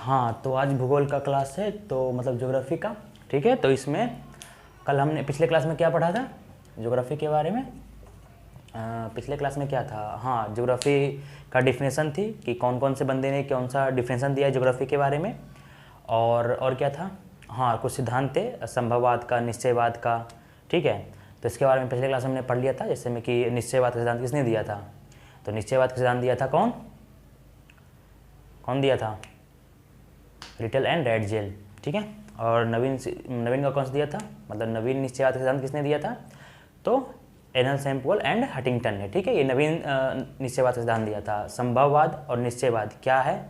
हाँ, तो आज भूगोल का क्लास है, तो मतलब ज्योग्राफी का। ठीक है, तो इसमें कल हमने पिछले क्लास में क्या पढ़ा था ज्योग्राफी के बारे में। पिछले क्लास में क्या था, हाँ, ज्योग्राफी का डिफिनेशन थी कि कौन कौन से बंदे ने कौन सा डिफिनेशन दिया है ज्योग्राफी के बारे में। और क्या था, हाँ, कुछ सिद्धांत थे संभववाद का, निश्चयवाद का। ठीक है, तो इसके बारे में पिछले क्लास में हमने पढ़ लिया था। जैसे में कि निश्चयवाद का सिद्धांत किसने दिया था, तो निश्चयवाद का सिद्धांत दिया था कौन कौन दिया था, लिटिल एंड रेडजेल। ठीक है, और नवीन का कौन सा दिया था, मतलब नवीन निश्चयवाद का सिद्धांत किसने दिया था, तो एनल सैम्पल एंड हटिंगटन ने। ठीक है, ये नवीन निश्चयवाद का सिद्धांत दिया था। संभववाद और निश्चयवाद क्या है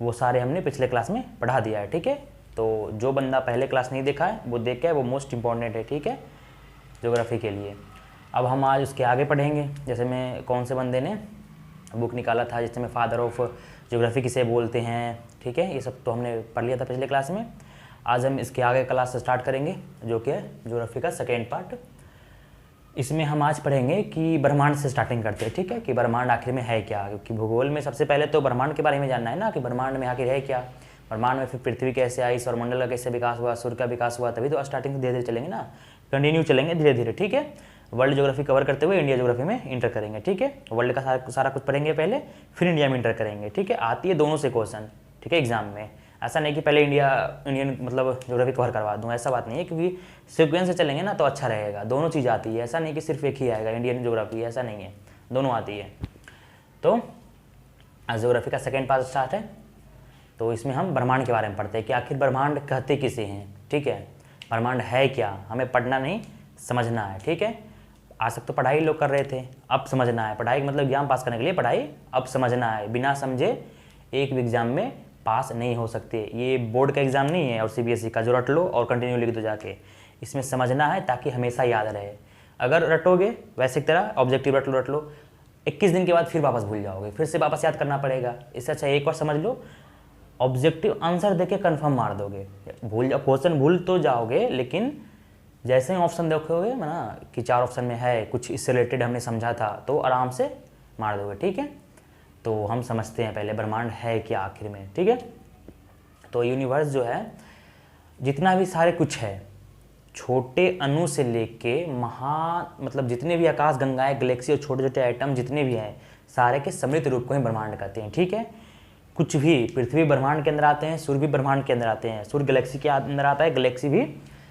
वो सारे हमने पिछले क्लास में पढ़ा दिया है। ठीक है, तो जो बंदा पहले क्लास नहीं देखा है वो देख के, वो मोस्ट इंपॉर्टेंट है। ठीक है, ज्योग्राफी के लिए। अब हम आज उसके आगे पढ़ेंगे। जैसे में कौन से बंदे ने बुक निकाला था, जिसमें फादर ऑफ ज्योग्राफी किसे बोलते हैं। ठीक है, ये सब तो हमने पढ़ लिया था पिछले क्लास में। आज हम इसके आगे क्लास स्टार्ट करेंगे, जो कि है ज्योग्राफी का सेकेंड पार्ट। इसमें हम आज पढ़ेंगे कि ब्रह्मांड से स्टार्टिंग करते हैं। ठीक है, कि ब्रह्मांड आखिर में है क्या, क्योंकि भूगोल में सबसे पहले तो ब्रह्मांड के बारे में जानना है ना, कि ब्रह्मांड में आखिर है क्या। ब्रह्मांड में फिर पृथ्वी कैसे आई, सौरमंडल का कैसे विकास हुआ, सूर्य का विकास हुआ, तभी तो स्टार्टिंग से धीरे धीरे चलेंगे ना, कंटिन्यू चलेंगे धीरे धीरे। ठीक है, वर्ल्ड ज्योग्राफी कवर करते हुए इंडिया ज्योग्राफी में इंटर करेंगे। ठीक है, वर्ल्ड का सारा कुछ पढ़ेंगे पहले, फिर इंडिया में इंटर करेंगे। ठीक है, आती है दोनों से क्वेश्चन। ठीक है, एग्जाम में ऐसा नहीं कि पहले इंडियन मतलब ज्योग्राफी कवर करवा दूँ, ऐसा बात नहीं है, क्योंकि सीक्वेंस से चलेंगे ना तो अच्छा रहेगा। दोनों चीज़ आती है, ऐसा नहीं कि सिर्फ एक ही आएगा इंडियन ज्योग्राफी, ऐसा नहीं है, दोनों आती है। तो आज ज्योग्राफी का सेकेंड पार्ट स्टार्ट है। तो इसमें हम ब्रह्मांड के बारे में पढ़ते हैं कि आखिर ब्रह्मांड कहते किसे हैं। ठीक है, ब्रह्मांड है क्या, हमें पढ़ना नहीं समझना है। ठीक है, आज तक तो पढ़ाई लोग कर रहे थे, अब समझना है। पढ़ाई मतलब एग्जाम पास करने के लिए पढ़ाई अब समझना है। बिना समझे एक भी एग्जाम में पास नहीं हो सकते। ये बोर्ड का एग्ज़ाम नहीं है और सीबीएसई का जो रट लो और कंटिन्यू लिख दो जाके। इसमें समझना है ताकि हमेशा याद रहे। अगर रटोगे वैसे की तरह ऑब्जेक्टिव रट लो 21 दिन के बाद फिर वापस भूल जाओगे, फिर से वापस याद करना पड़ेगा। इससे अच्छा एक बार समझ लो, ऑब्जेक्टिव आंसर देके कंफर्म मार दोगे। भूल जाओ, क्वेश्चन भूल तो जाओगे, लेकिन जैसे ही ऑप्शन देखोगे ना कि 4 ऑप्शन में है कुछ इससे रिलेटेड हमने समझा था, तो आराम से मार दोगे। ठीक है, तो हम समझते हैं पहले ब्रह्मांड है क्या आखिर में। ठीक है, तो यूनिवर्स जो है जितना भी सारे कुछ है, छोटे अणु से लेके मतलब जितने भी आकाश गंगाएं, गैलेक्सी और छोटे छोटे आइटम जितने भी हैं, सारे के सम्मिलित रूप को ही ब्रह्मांड कहते हैं। ठीक है, कुछ भी, पृथ्वी ब्रह्मांड के अंदर आते हैं, सूर्य भी ब्रह्मांड के अंदर आते हैं, सूर्य गैलेक्सी के अंदर आता है, गैलेक्सी भी,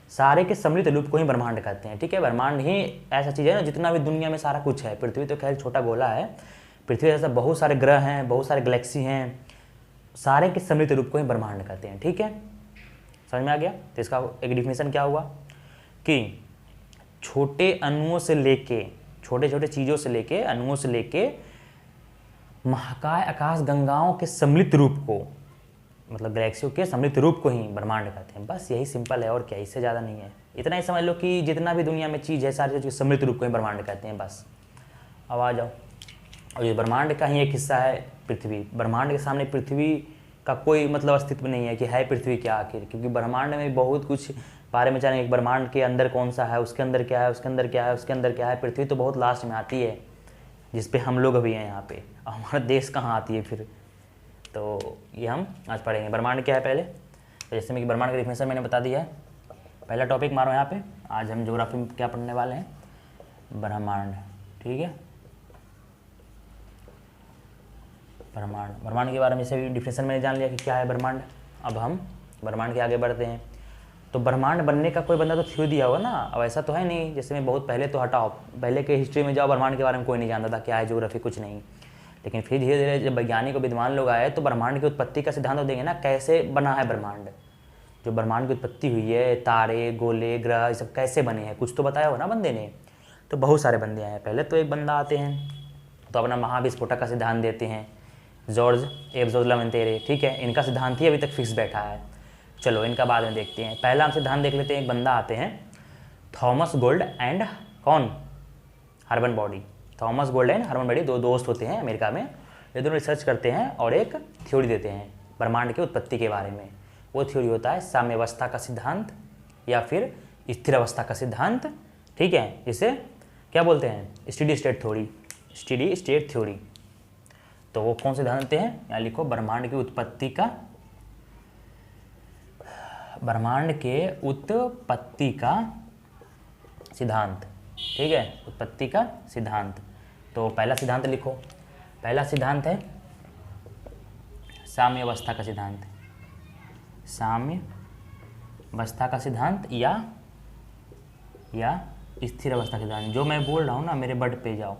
सारे के सम्मिलित रूप को ही ब्रह्मांड कहते हैं। ठीक है, ब्रह्मांड ही ऐसा चीज़ है ना, जितना भी दुनिया में सारा कुछ है। पृथ्वी तो खैर छोटा गोला है, पृथ्वी जैसा बहुत सारे ग्रह हैं, बहुत सारे गैलेक्सी हैं, सारे के सम्मिलित रूप को ही ब्रह्मांड कहते हैं। ठीक है, समझ में आ गया। तो इसका एक डिफिनेशन क्या हुआ कि छोटे अणुओं से लेके, छोटे छोटे चीज़ों से लेके, अणुओं से लेके महाकाय आकाश गंगाओं के सम्मिलित रूप को, मतलब गैलेक्सियों के सम्मिलित रूप को ही ब्रह्मांड कहते हैं। बस यही सिंपल है, और क्या, इससे ज़्यादा नहीं है। इतना ही समझ लो कि जितना भी दुनिया में चीज़ है, सारी चीज़ सम्मिलित रूप को ही ब्रह्मांड कहते हैं। बस अब आ जाओ, और ये ब्रह्मांड का ही एक हिस्सा है पृथ्वी। ब्रह्मांड के सामने पृथ्वी का कोई मतलब अस्तित्व नहीं है कि है पृथ्वी क्या आखिर, क्योंकि ब्रह्मांड में बहुत कुछ बारे में जानेंगे। ब्रह्मांड के अंदर कौन सा है, उसके अंदर क्या है, उसके अंदर क्या है, उसके अंदर क्या है। पृथ्वी तो बहुत लास्ट में आती है, जिस पे हम लोग अभी हैं यहाँ पे, और हमारा देश कहाँ आती है फिर। तो ये हम आज पढ़ेंगे ब्रह्मांड क्या है पहले। तो जैसे मैं कि ब्रह्मांड का डिफिनेशन मैंने बता दिया है। पहला टॉपिक मारो यहाँ पे। आज हम ज्योग्राफी में क्या पढ़ने वाले हैं, ब्रह्मांड। ठीक है, ब्रह्मांड के बारे में जैसे डिफिनेशन मैंने जान लिया कि क्या है ब्रह्मांड। अब हम ब्रह्मांड के आगे बढ़ते हैं। तो ब्रह्मांड बनने का कोई बंदा तो थ्योरी दिया होगा ना। अब ऐसा तो है नहीं, जैसे मैं बहुत पहले तो हटाओ, पहले के हिस्ट्री में जाओ, ब्रह्मांड के बारे में कोई नहीं जानता था क्या है ज्योग्राफी, कुछ नहीं। लेकिन फिर धीरे धीरे जब वैज्ञानिक और विद्वान लोग आए तो ब्रह्मांड की उत्पत्ति का सिद्धांत देंगे ना, कैसे बना है ब्रह्मांड, जो ब्रह्मांड की उत्पत्ति हुई है, तारे, गोले, ग्रह, ये सब कैसे बने हैं, कुछ तो बताया हो ना बंदे ने। तो बहुत सारे बंदे आए। पहले तो एक बंदा आते हैं तो अपना महाविस्फोटक का सिद्धांत देते हैं, जॉर्ज एब्जोर्ज लेमेंटेरे। ठीक है, इनका सिद्धांत ही अभी तक फिक्स बैठा है। चलो इनका बाद में देखते हैं। पहला हम सिद्धांत देख लेते हैं। एक बंदा आते हैं थॉमस गोल्ड एंड कौन, Hermann Bondi. Thomas Gold and Hermann Bondi दो दोस्त होते हैं अमेरिका में। ये दोनों रिसर्च करते हैं और एक थ्योरी देते हैं ब्रह्मांड की उत्पत्ति के बारे में। वो थ्योरी होता है साम्यावस्था का सिद्धांत या फिर स्थिर अवस्था का सिद्धांत। ठीक है, जिसे क्या बोलते हैं, steady state theory, steady state theory. तो वो कौन से सिद्धांत देते हैं, यहाँ लिखो ब्रह्मांड की उत्पत्ति का ब्रह्मांड के उत्पत्ति का सिद्धांत, ठीक है, उत्पत्ति का सिद्धांत। तो पहला सिद्धांत लिखो। पहला सिद्धांत है साम्य अवस्था का सिद्धांत, साम्य अवस्था का सिद्धांत या स्थिर अवस्था का सिद्धांत। जो मैं बोल रहा हूँ ना मेरे बट पे जाओ,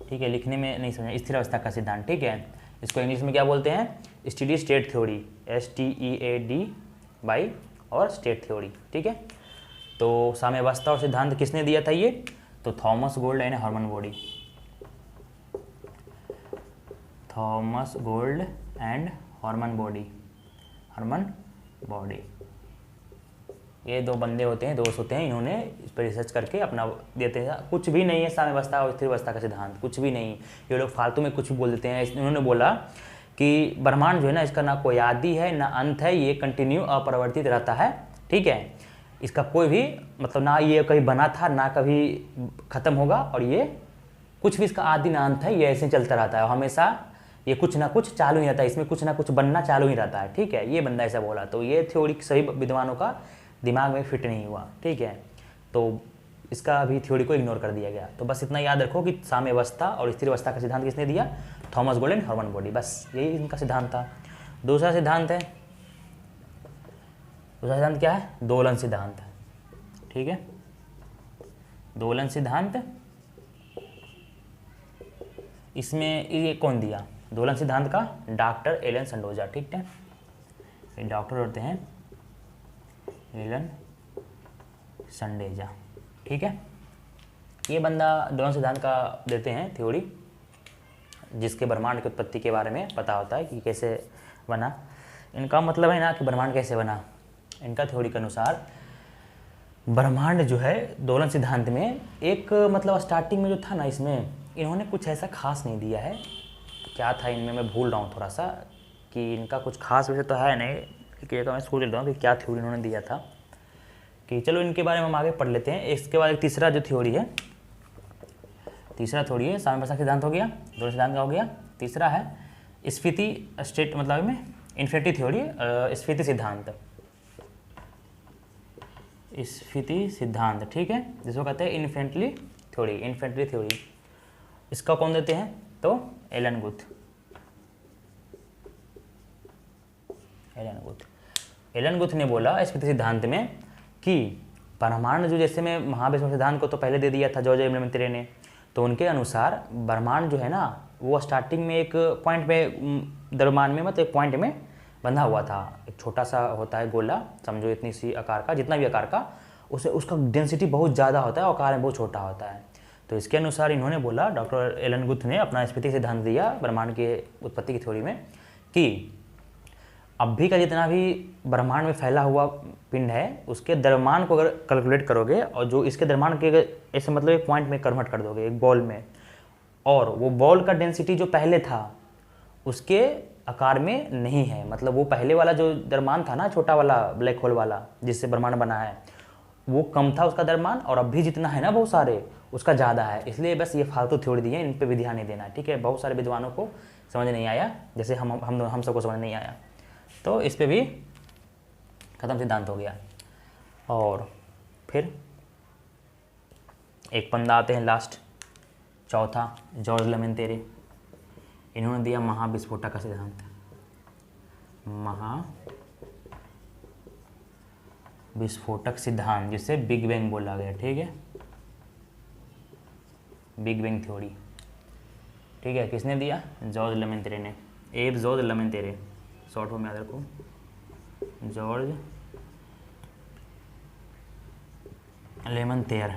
ठीक है, लिखने में नहीं समझा। स्थिर अवस्था का सिद्धांत, ठीक है, इसको इंग्लिश में क्या बोलते हैं? स्टेडी स्टेट थ्योरी, STEAD और स्टेट थ्योरी, ठीक है। तो साम्य अवस्था और सिद्धांत किसने दिया था ये? तो Thomas Gold and Herman Bondi, Thomas Gold and Herman Bondi, ये दो बंदे होते हैं, दोस्त होते हैं, इन्होंने इस पर रिसर्च करके अपना देते हैं। कुछ भी नहीं है साम्य अवस्था और स्थिर अवस्था का सिद्धांत, कुछ भी नहीं। ये लोग फालतू में कुछ भी बोल देते हैं। इन्होंने बोला कि ब्रह्मांड जो है ना, इसका ना कोई आदि है ना अंत है, ये कंटिन्यू अपरिवर्तित रहता है, ठीक है। इसका कोई भी मतलब ना ये कभी बना था ना कभी ख़त्म होगा, और ये कुछ भी इसका आदि ना अंत है, ये ऐसे चलता रहता है, हमेशा ये कुछ ना कुछ चालू ही रहता है, इसमें कुछ ना कुछ बनना चालू ही रहता है, ठीक है। ये बंदा ऐसा बोला, तो ये थ्योरी सही विद्वानों का दिमाग में फिट नहीं हुआ, ठीक है। तो इसका अभी थ्योरी को इग्नोर कर दिया गया। तो बस इतना याद रखो कि साम्य अवस्था और स्थिर अवस्था का सिद्धांत किसने दिया? Thomas Gold and Herman Bondi, बस यही इनका सिद्धांत था। दूसरा सिद्धांत है, दूसरा सिद्धांत क्या है? दोलन सिद्धांत, ठीक है। दोलन सिद्धांत, इसमें ये कौन दिया दोलन सिद्धांत का? डॉक्टर एलन संडोजा, ठीक है। ये डॉक्टर होते हैं एलन संडेजा, ठीक है। ये बंदा दोलन सिद्धांत का देते हैं थ्योरी, जिसके ब्रह्मांड की उत्पत्ति के बारे में पता होता है कि कैसे बना। इनका मतलब है ना कि ब्रह्मांड कैसे बना। इनका थ्योरी के अनुसार ब्रह्मांड जो है दोलन सिद्धांत में एक मतलब स्टार्टिंग में जो था ना, इसमें इन्होंने कुछ ऐसा खास नहीं दिया है। क्या था इनमें, मैं भूल रहा हूँ थोड़ा सा, कि इनका कुछ खास वैसे तो है नहीं, लेकिन मैं सोच लेता हूँ कि क्या थ्योरी इन्होंने दिया था। कि चलो इनके बारे में हम आगे पढ़ लेते हैं। इसके बाद एक तीसरा जो थ्योरी है, तीसरा थ्योरी है साम्य अवस्था सिद्धांत हो गया, दोलन सिद्धांत का हो गया। तीसरा है स्फीति स्टेट, मतलब में इन्फिनिटी थ्योरी, स्फीति सिद्धांत, स्फीति सिद्धांत, ठीक है, जिसको कहते हैं इन्फिनिटी थ्योरी, इन्फिनिटी थ्योरी। इसका कौन देते हैं? तो एलन गुथ, एलन गुथ ने बोला स्फीति सिद्धांत में कि ब्रह्मांड जो, जैसे मैं महाविश्व सिद्धांत को तो पहले दे दिया था जॉर्ज एलिमेंटेरे ने, तो उनके अनुसार ब्रह्मांड जो है ना वो स्टार्टिंग में एक पॉइंट में द्रव्यमान में मतलब एक पॉइंट में बंधा हुआ था। एक छोटा सा होता है गोला, समझो इतनी सी आकार का, जितना भी आकार का, उसे उसका डेंसिटी बहुत ज़्यादा होता है और आकार में बहुत छोटा होता है। तो इसके अनुसार इन्होंने बोला, डॉक्टर एलन गुथ ने अपना स्फीति सिद्धांत दिया ब्रह्मांड के उत्पत्ति की थ्योरी में, कि अभी का जितना भी ब्रह्मांड में फैला हुआ पिंड है उसके द्रव्यमान को अगर कैलकुलेट करोगे और जो इसके द्रव्यमान के ऐसे मतलब एक पॉइंट में कन्वर्ट कर दोगे एक बॉल में, और वो बॉल का डेंसिटी जो पहले था उसके आकार में नहीं है, मतलब वो पहले वाला जो द्रव्यमान था ना, छोटा वाला ब्लैक होल वाला जिससे ब्रह्मांड बना है, वो कम था उसका द्रव्यमान, और अभी जितना है ना बहुत सारे उसका ज़्यादा है। इसलिए बस ये फालतू थ्योरी दी है, इन पर भी ध्यान नहीं देना, ठीक है। बहुत सारे विद्वानों को समझ नहीं आया, जैसे हम सबको समझ नहीं आया, तो इस पर भी खत्म सिद्धांत हो गया। और फिर एक बंदा आते हैं लास्ट, चौथा, जॉर्ज लेमेंतेरे। इन्होंने दिया महाविस्फोटक का सिद्धांत, महाविस्फोटक सिद्धांत, जिसे बिग बैंग बोला गया, ठीक है, बिग बैंग थ्योरी, ठीक है। किसने दिया? जॉर्ज लेमेंतेरे ने, जॉर्ज लेमेंतेरे, शॉर्ट फॉर्म याद रखो, जॉर्ज लेमेंतेरे,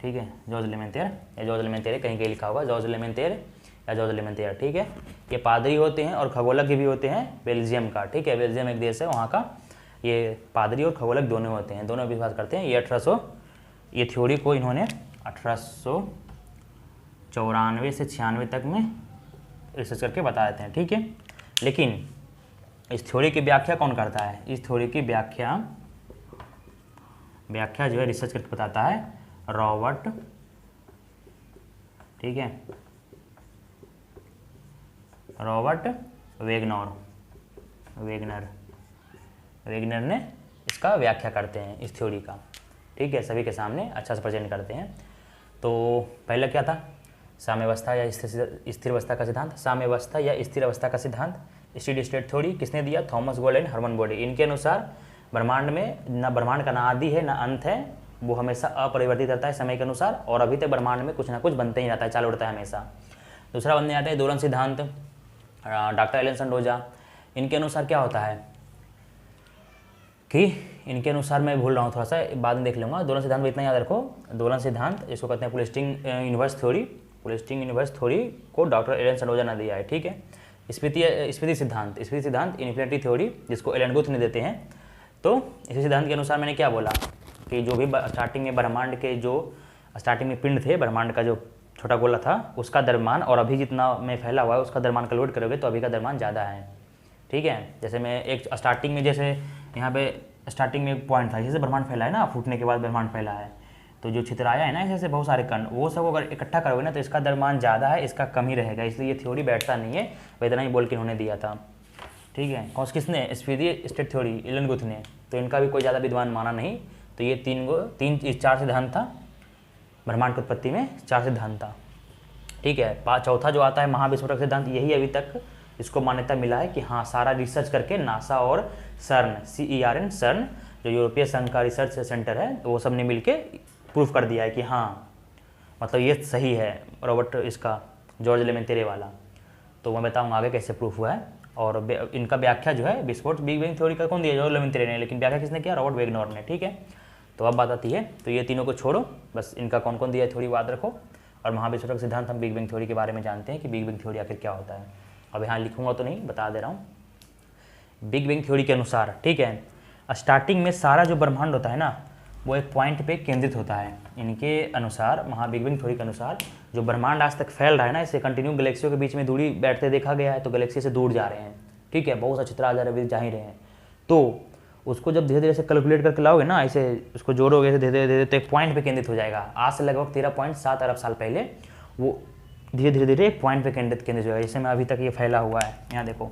ठीक है, जॉर्ज लेमेंतेरे या जॉर्ज लेमेंतेरे, कहीं कहीं लिखा होगा जॉर्ज लेमेंतेरे या जॉर्ज लेमेंतेरे, ठीक है। ये पादरी होते हैं और खगोलज्ञ भी होते हैं बेल्जियम का, ठीक है, बेल्जियम एक देश है वहाँ का। ये पादरी और खगोलज्ञ दोनों होते हैं, दोनों विश्वास करते हैं। ये 1800 ये थ्योरी को इन्होंने 1894 से 96 तक में रिसर्च करके बता देते हैं, ठीक है। लेकिन इस थ्योरी की व्याख्या कौन करता है? इस थ्योरी की व्याख्या जो है रिसर्च करके बताता है रॉबर्ट, ठीक है, रॉबर्ट वेगनर ने इसका व्याख्या करते हैं इस थ्योरी का, ठीक है, सभी के सामने अच्छा से प्रेजेंट करते हैं। तो पहले क्या था, साम्यावस्था या स्थिर अवस्था का सिद्धांत। साम्यावस्था या स्थिर अवस्था का सिद्धांत, स्टेडी स्टेट थ्योरी किसने दिया, Thomas Gold and Herman Bondi. इनके अनुसार ब्रह्मांड में ना ब्रह्मांड का ना आदि है ना अंत है, वो हमेशा अपरिवर्तित रहता है समय के अनुसार, और अभी तक ब्रह्मांड में कुछ ना कुछ बनते ही रहता है, चालू रहता है हमेशा। दूसरा बनने आता है दोलन सिद्धांत, डॉक्टर एलन संडोजा। इनके अनुसार क्या होता है कि इनके अनुसार, मैं भूल रहा हूँ थोड़ा सा, बाद में देख लूँगा। दोलन सिद्धांत में इतना याद रखो, दोलन सिद्धांत इसको कहते हैं पुलिस्टिंग यूनिवर्स थ्योरी। पुलिस्टिंग यूनिवर्स थ्योरी को डॉक्टर एलन संडोजा ने दिया है, ठीक है। स्फीति सिद्धांत, स्फीति सिद्धांत इन्फिनिटी थ्योरी जिसको एलन गुथ ने देते हैं। तो इसी सिद्धांत के अनुसार मैंने क्या बोला कि जो भी स्टार्टिंग में ब्रह्मांड के जो स्टार्टिंग में पिंड थे, ब्रह्मांड का जो छोटा गोला था उसका द्रव्यमान और अभी जितना में फैला हुआ है उसका द्रव्यमान कैलकुलेट करोगे तो अभी का द्रव्यमान ज़्यादा है, ठीक है। जैसे मैं एक स्टार्टिंग में, जैसे यहाँ पे स्टार्टिंग में एक पॉइंट था, जैसे ब्रह्मांड फैला है ना, फूटने के बाद ब्रह्मांड फैला है, तो जो छितर आया है ना जैसे बहुत सारे कण, वो सब अगर इकट्ठा करोगे ना तो इसका द्रव्यमान ज़्यादा है, इसका कम ही रहेगा, इसलिए ये थ्योरी बैठता नहीं है। वह इतना ही बोल के उन्होंने दिया था, ठीक है। कौन किसने, स्फीति स्टेट थ्योरी एलन गुथ ने। तो इनका भी कोई ज़्यादा विद्वान माना नहीं। तो ये चार सिद्धांत था ब्रह्मांड की उत्पत्ति में, 4 सिद्धांत था, ठीक है। चौथा जो आता है महाविस्फोटक सिद्धांत, यही अभी तक इसको मान्यता मिला है कि हाँ, सारा रिसर्च करके नासा और सर्न, CERN सर्न जो यूरोपीय संघ का रिसर्च सेंटर है, वो सब ने मिलके प्रूफ कर दिया है कि हाँ, मतलब ये सही है, रॉबर्ट इसका जॉर्ज लेमेंतेरे वाला। तो मैं बताऊँगा आगे कैसे प्रूफ हुआ है। और इनका व्याख्या जो है विस्फोट बिग बैंग थ्योरी का कौन दिया, जॉर्ज लेमेंतेरे ने, लेकिन व्याख्या किसने किया, रॉबर्ट वेगनर ने, ठीक है। तो अब बात आती है, तो ये तीनों को छोड़ो, बस इनका कौन कौन दिया है थ्योरी याद रखो। और महाविस्फोटक सिद्धांत, हम बिग बैंग थ्योरी के बारे में जानते हैं कि बिग बैंग थ्योरी आखिर क्या होता है। अब यहाँ लिखूंगा तो नहीं, बता दे रहा हूँ। बिग बैंग थ्योरी के अनुसार, ठीक है, स्टार्टिंग में सारा जो ब्रह्मांड होता है ना वो एक पॉइंट पे केंद्रित होता है। इनके अनुसार, बिग बैंग थ्योरी के अनुसार, जो ब्रह्मांड आज तक फैल रहा है ना, इसे कंटिन्यू गैलेक्सियों के बीच में दूरी बैठते देखा गया है, तो गैलेक्सी से दूर जा रहे हैं, ठीक है, बहुत सा चित्रा जा ही रहे हैं। तो उसको जब धीरे धीरे से कैलकुलेट करके लाओगे ना, ऐसे उसको जोड़ोगे ऐसे धीरे धीरे, तो एक पॉइंट पे केंद्रित हो जाएगा। आज से लगभग 13.7 अरब साल पहले वो धीरे धीरे एक पॉइंट पे केंद्रित हो जाएगा। जैसे मैं अभी तक ये फैला हुआ है, यहाँ देखो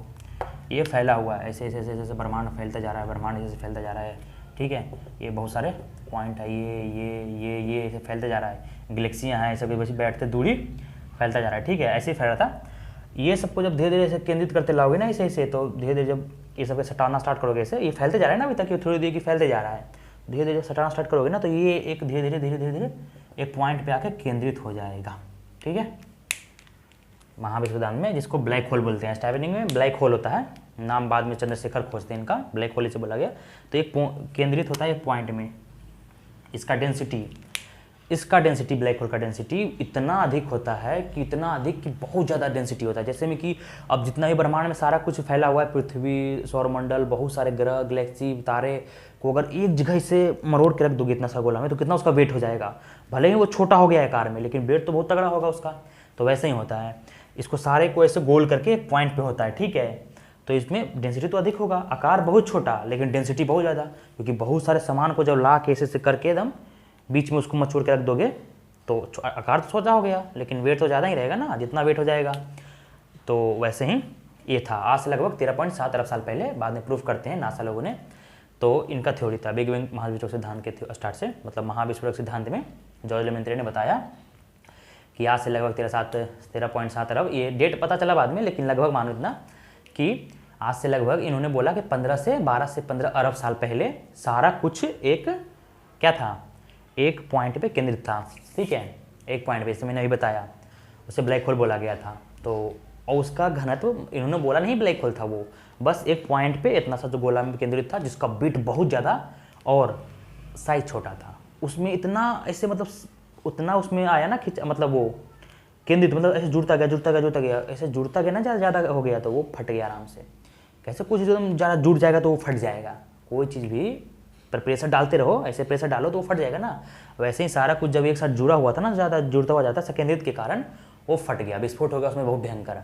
ये फैला हुआ है, ऐसे ऐसे ऐसे जैसे ब्रह्मांड फैलता जा रहा है, ब्रह्मांड जैसे फैलता जा रहा है, ठीक है। ये बहुत सारे पॉइंट है, ये ऐसे फैलता जा रहा है, गैलेक्सियाँ हैं, सब बस बैठते दूरी फैलता जा रहा है, ठीक है, ऐसे ही फैल रहा था। ये सबको जब धीरे धीरे से केंद्रित करते लाओगे ना ऐसे, तो धीरे धीरे जब ये सब सटाना स्टार्ट करोगे, ऐसे ये फैलते जा रहा है ना, अभी तक ये थोड़ी देर की फैलते जा रहा है, धीरे धीरे सटाना स्टार्ट करोगे ना, तो ये एक धीरे धीरे एक पॉइंट पे आके केंद्रित हो जाएगा, ठीक है। महाविश्वदान में जिसको ब्लैक होल बोलते हैं, स्टार्टिंग में ब्लैक होल होता है, नाम बाद में चंद्रशेखर खोजते हैं इनका, ब्लैक होल से बोला गया। तो एक केंद्रित होता है एक पॉइंट में। इसका डेंसिटी ब्लैक होल का डेंसिटी इतना अधिक होता है कि इतना अधिक कि बहुत ज़्यादा डेंसिटी होता है। जैसे में कि अब जितना भी ब्रह्मांड में सारा कुछ फैला हुआ है, पृथ्वी, सौरमंडल, बहुत सारे ग्रह, गैलेक्सी, तारे को अगर एक जगह से मरोड़ के रख दोगे इतना सा गोला में, तो कितना उसका वेट हो जाएगा। भले ही वो छोटा हो गया है आकार में, लेकिन वेट तो बहुत तगड़ा होगा उसका। तो वैसे ही होता है, इसको सारे को ऐसे गोल करके एक पॉइंट पे होता है, ठीक है। तो इसमें डेंसिटी तो अधिक होगा, आकार बहुत छोटा लेकिन डेंसिटी बहुत ज़्यादा, क्योंकि बहुत सारे सामान को जब ला के ऐसे करके एकदम बीच में उसको मचोड़ के रख दोगे तो आकार तो छोटा हो गया, लेकिन वेट तो ज़्यादा ही रहेगा ना, जितना वेट हो जाएगा। तो वैसे ही ये था, आज से लगभग 13.7 अरब साल पहले, बाद में प्रूफ करते हैं नासा लोगों ने। तो इनका थ्योरी था बिग बैंग महाविस्फोटक सिद्धांत के स्टार्ट से, मतलब महाविस्फोटक सिद्धांत में जॉर्ज लेमेंत्रे ने बताया कि आज से लगभग 13.7 अरब, ये डेट पता चला बाद में, लेकिन लगभग मानो इतना कि आज से लगभग इन्होंने बोला कि 12 से 15 अरब साल पहले सारा कुछ एक क्या था, एक पॉइंट पे केंद्रित था, ठीक है, एक पॉइंट पे, जैसे मैंने अभी बताया उसे ब्लैक होल बोला गया था। तो और उसका घनत्व इन्होंने बोला नहीं ब्लैक होल था, वो बस एक पॉइंट पे इतना सा जो गोला में केंद्रित था, जिसका वेट बहुत ज़्यादा और साइज छोटा था। उसमें इतना ऐसे मतलब उतना उसमें आया ना खिंच, मतलब वो केंद्रित, मतलब ऐसे जुड़ता गया, ऐसे जुड़ता गया ना, ज़्यादा हो गया तो वो फट गया आराम से। कैसे कुछ एकदम ज़्यादा जुड़ जाएगा तो वो फट जाएगा, कोई चीज़ भी पर प्रेशर डालते रहो, ऐसे प्रेशर डालो तो वो फट जाएगा ना। वैसे ही सारा कुछ जब एक साथ जुड़ा हुआ था ना, ज़्यादा जुड़ता हुआ जाता केंद्रित के कारण वो फट गया, विस्फोट हो गया उसमें बहुत भयंकर,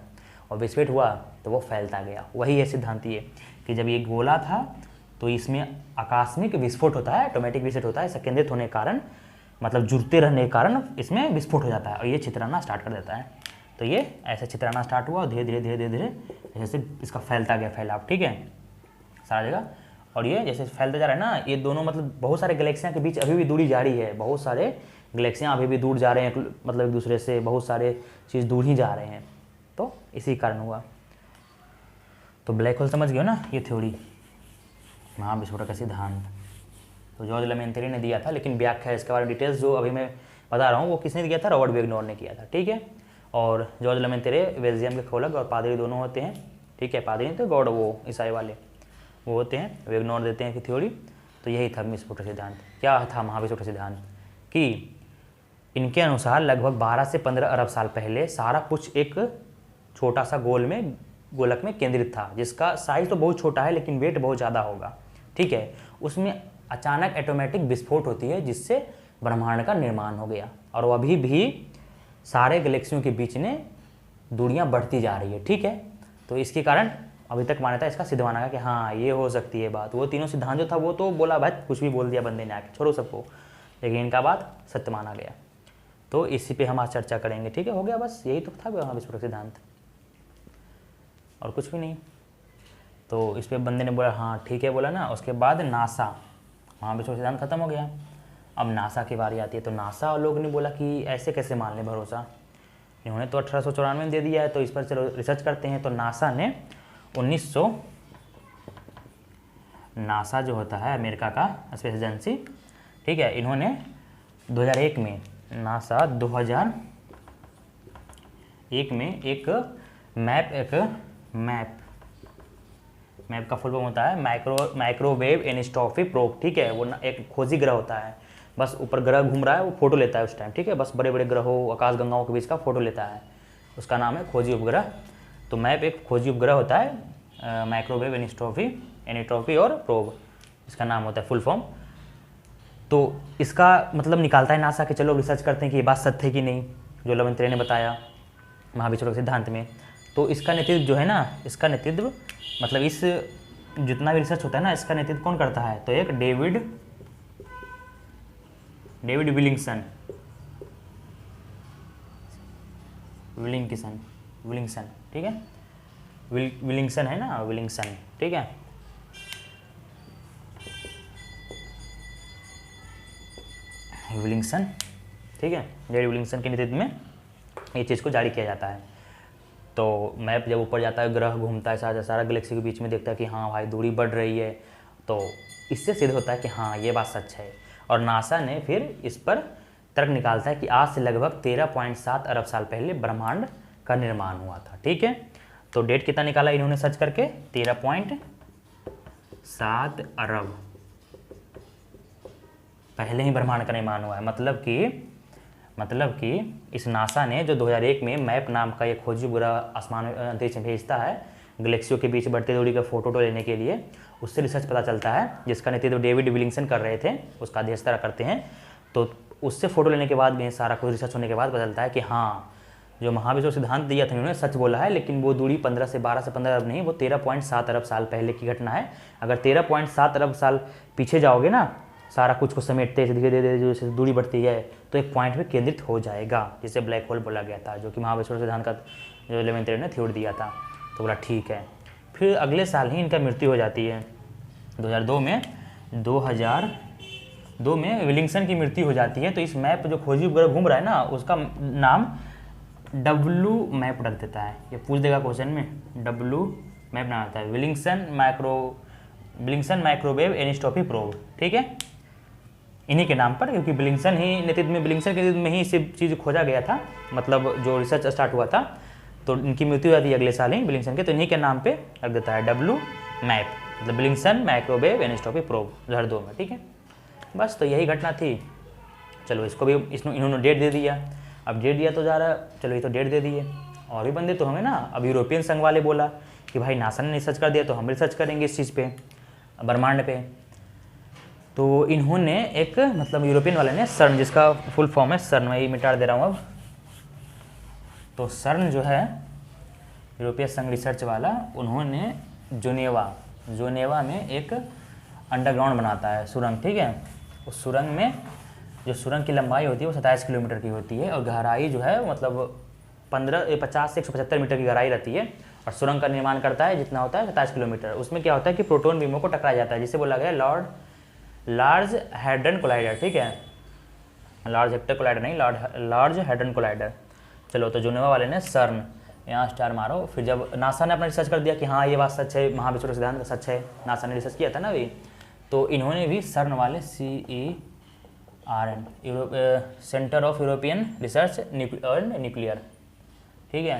और विस्फोट हुआ तो वो फैलता गया। वही है सिद्धांत ये कि जब ये गोला था तो इसमें आकस्मिक विस्फोट होता है, ऑटोमेटिक विस्फोट होता है, संकेंद्रित होने के कारण, मतलब जुड़ते रहने के कारण इसमें विस्फोट हो जाता है और ये छितराना स्टार्ट कर देता है। तो ये ऐसे छितराना स्टार्ट हुआ और धीरे धीरे जैसे इसका फैलता गया फैलाव, ठीक है, सारा जगह। और ये जैसे फैलता जा रहा है ना, ये दोनों मतलब बहुत सारे गैलेक्सियाँ के बीच अभी भी दूरी जारी है, बहुत सारे गैलेक्सियाँ अभी भी दूर जा रहे हैं, मतलब एक दूसरे से बहुत सारे चीज़ दूर ही जा रहे हैं, तो इसी कारण हुआ। तो ब्लैक होल समझ गए ना, ये थ्योरी, महाविस्फोटक का सिद्धांत तो जॉर्ज लेमेंत्री ने दिया था, लेकिन व्याख्या इसके बारे में डिटेल्स जो अभी मैं बता रहा हूँ वो किसने दिया था, रॉबर्ट वेगनोर ने किया था, ठीक है। और जॉर्ज लेमेंत्री बेल्जियम के खोलक और पादरी दोनों होते हैं, ठीक है, पादरी तो गॉड वो ईसाई वाले वो होते हैं, वेगनोर देते हैं कि थ्योरी। तो यही था विस्फोटक सिद्धांत। क्या था महाविस्फोटक सिद्धांत? कि इनके अनुसार लगभग 12 से 15 अरब साल पहले सारा कुछ एक छोटा सा गोलक में केंद्रित था, जिसका साइज तो बहुत छोटा है लेकिन वेट बहुत ज़्यादा होगा, ठीक है। उसमें अचानक एटॉमिक विस्फोट होती है जिससे ब्रह्मांड का निर्माण हो गया, और वो अभी भी सारे गैलेक्सियों के बीच में दूरियां बढ़ती जा रही है, ठीक है। तो इसके कारण अभी तक मान्यता इसका सिद्ध माना गया कि हाँ ये हो सकती है बात। वो तीनों सिद्धांत जो था वो तो बोला भाई कुछ भी बोल दिया बंदे ने आके, छोड़ो सबको, लेकिन इनका बात सत्य माना गया। तो इसी पे हम आज चर्चा करेंगे, ठीक है। हो गया बस, यही तो था महाविस्फोटक सिद्धांत और कुछ भी नहीं। तो इस पर बंदे ने बोला हाँ ठीक है बोला ना। उसके बाद नासा, महाविस्फोटक सिद्धांत खत्म हो गया, अब नासा की बारी आती है। तो नासा लोग ने बोला कि ऐसे कैसे मान लें भरोसा, इन्होंने तो 1894 में दे दिया है, तो इस पर चलो रिसर्च करते हैं। तो नासा ने 1900, नासा जो होता है अमेरिका का स्पेस एजेंसी, ठीक है, इन्होंने 2001 में, नासा 2001 में एक मैप का फुल फॉर्म होता है माइक्रोवेव एनिस्टॉफी प्रोब, ठीक है। वो एक खोजी ग्रह होता है, बस ऊपर ग्रह घूम रहा है वो फोटो लेता है उस टाइम, ठीक है। बस बड़े बड़े ग्रहों आकाश गंगाओं के बीच का फोटो लेता है, उसका नाम है खोजी उपग्रह। तो मैप एक खोजी उपग्रह होता है, माइक्रोवेव एनिस्टॉफी और प्रोब इसका नाम होता है फुल फॉर्म। तो इसका मतलब निकालता है नासा के, चलो रिसर्च करते हैं कि ये बात सत्य है कि नहीं, जो लेमेंत्री ने बताया महाविस्फोटक सिद्धांत में। तो इसका नेतृत्व जो है ना, इसका नेतृत्व मतलब इस जितना भी रिसर्च होता है ना, इसका नेतृत्व कौन करता है? तो एक डेविड विलिंगसन, ठीक है, विलिंगसन है ना, विलिंगसन, ठीक है। विलिंगसन, ठीक है, डेविड विलिंगसन के नेतृत्व में ये चीज़ को जारी किया जाता है। तो मैप जब ऊपर जाता है, ग्रह घूमता है सारा गैलेक्सी के बीच में, देखता है कि हाँ भाई दूरी बढ़ रही है, तो इससे सिद्ध होता है कि हाँ ये बात सच है। और नासा ने फिर इस पर तर्क निकालता है कि आज से लगभग 13.7 अरब साल पहले ब्रह्मांड का निर्माण हुआ था, ठीक है। तो डेट कितना निकाला इन्होंने सर्च करके? 13.7 अरब पहले ही ब्रह्मांड का निर्माण हुआ है। मतलब कि इस नासा ने जो 2001 में मैप नाम का ये खोजी उपग्रह आसमान अंतरिक्ष में भेजता है गैलेक्सियों के बीच बढ़ती दूरी का फोटो लेने के लिए, उससे रिसर्च पता चलता है, जिसका नेतृत्व डेविड विलिंगसन कर रहे थे, उसका अध्यक्षता करते हैं। तो उससे फोटो लेने के बाद में सारा कुछ रिसर्च होने के बाद पता चलता है कि हाँ जो महाविस्फोटक सिद्धांत दिया था उन्होंने सच बोला है, लेकिन वो दूरी 12 से 15 अरब नहीं, वो 13.7 अरब साल पहले की घटना है। अगर 13.7 अरब साल पीछे जाओगे ना, सारा कुछ को समेटते धीरे धीरे जैसे दूरी बढ़ती है, तो एक पॉइंट में केंद्रित हो जाएगा, जिसे ब्लैक होल बोला गया था, जो कि महाविस्फोटक सिद्धांत का जो लेमेंत्री ने थ्योरी दिया था। तो बोला ठीक है। फिर अगले साल ही इनका मृत्यु हो जाती है, 2002 में विलिंगसन की मृत्यु हो जाती है। तो इस मैप जो खोजी उपग्रह घूम रहा है ना, उसका नाम डब्लू मैप रख देता है। ये पूछ देगा क्वेश्चन में, डब्लू मैप नाम आता है, विलिंगसन माइक्रोवेव एनिस्टॉफी प्रोब, ठीक है, इन्हीं के नाम पर, क्योंकि विलिंगसन के नेतृत्व में ही सब चीज़ खोजा गया था, मतलब जो रिसर्च स्टार्ट हुआ था। तो इनकी मृत्यु हो जाती है अगले साल ही विलिंगसन के, तो इन्हीं के नाम पे रख देता है डब्लू मैप, मतलब विलिंगसन माइक्रोवेव एनिस्टॉफी प्रोब 2002 में, ठीक है। बस तो यही घटना थी। चलो इसको भी इन्होंने डेट दे दिया। अब डेट दिया तो जा रहा, चलो ये तो डेट दे दिए, और भी बंदे तो हमें ना, अब यूरोपियन संघ वाले बोला कि भाई नासा ने रिसर्च कर दिया तो हम रिसर्च करेंगे इस चीज़ पे, ब्रह्मांड पे। तो इन्होंने एक मतलब यूरोपियन वाले ने सर्न, जिसका फुल फॉर्म है सर्न, मैं ये मिटा दे रहा हूँ अब। तो सर्न जो है यूरोपीय संघ रिसर्च वाला, उन्होंने जोनेवा में एक अंडरग्राउंड बनाता है सुरंग, ठीक है। उस सुरंग में जो सुरंग की लंबाई होती है वो 27 किलोमीटर की होती है, और गहराई जो है मतलब 50 से 175 मीटर की गहराई रहती है। और सुरंग का निर्माण करता है जितना होता है 27 किलोमीटर। उसमें क्या होता है कि प्रोटॉन बीमों को टकराया जाता है, जिसे बोला गया लार्ज हैड्रन कोलाइडर, ठीक है, लार्ज हेक्टर कोलाइडर नहीं, लार्ज हैड्रन कोलाइडर। चलो, तो जेनेवा वाले ने सर्न, यहाँ स्टार मारो। फिर जब नासा ने अपना रिसर्च कर दिया कि हाँ ये बात सच है, महाविश्व सिद्धांत का सच है, नासा ने रिसर्च किया था ना अभी, तो इन्होंने भी सर्न वाले CERN, centre of European research and nuclear, ठीक है,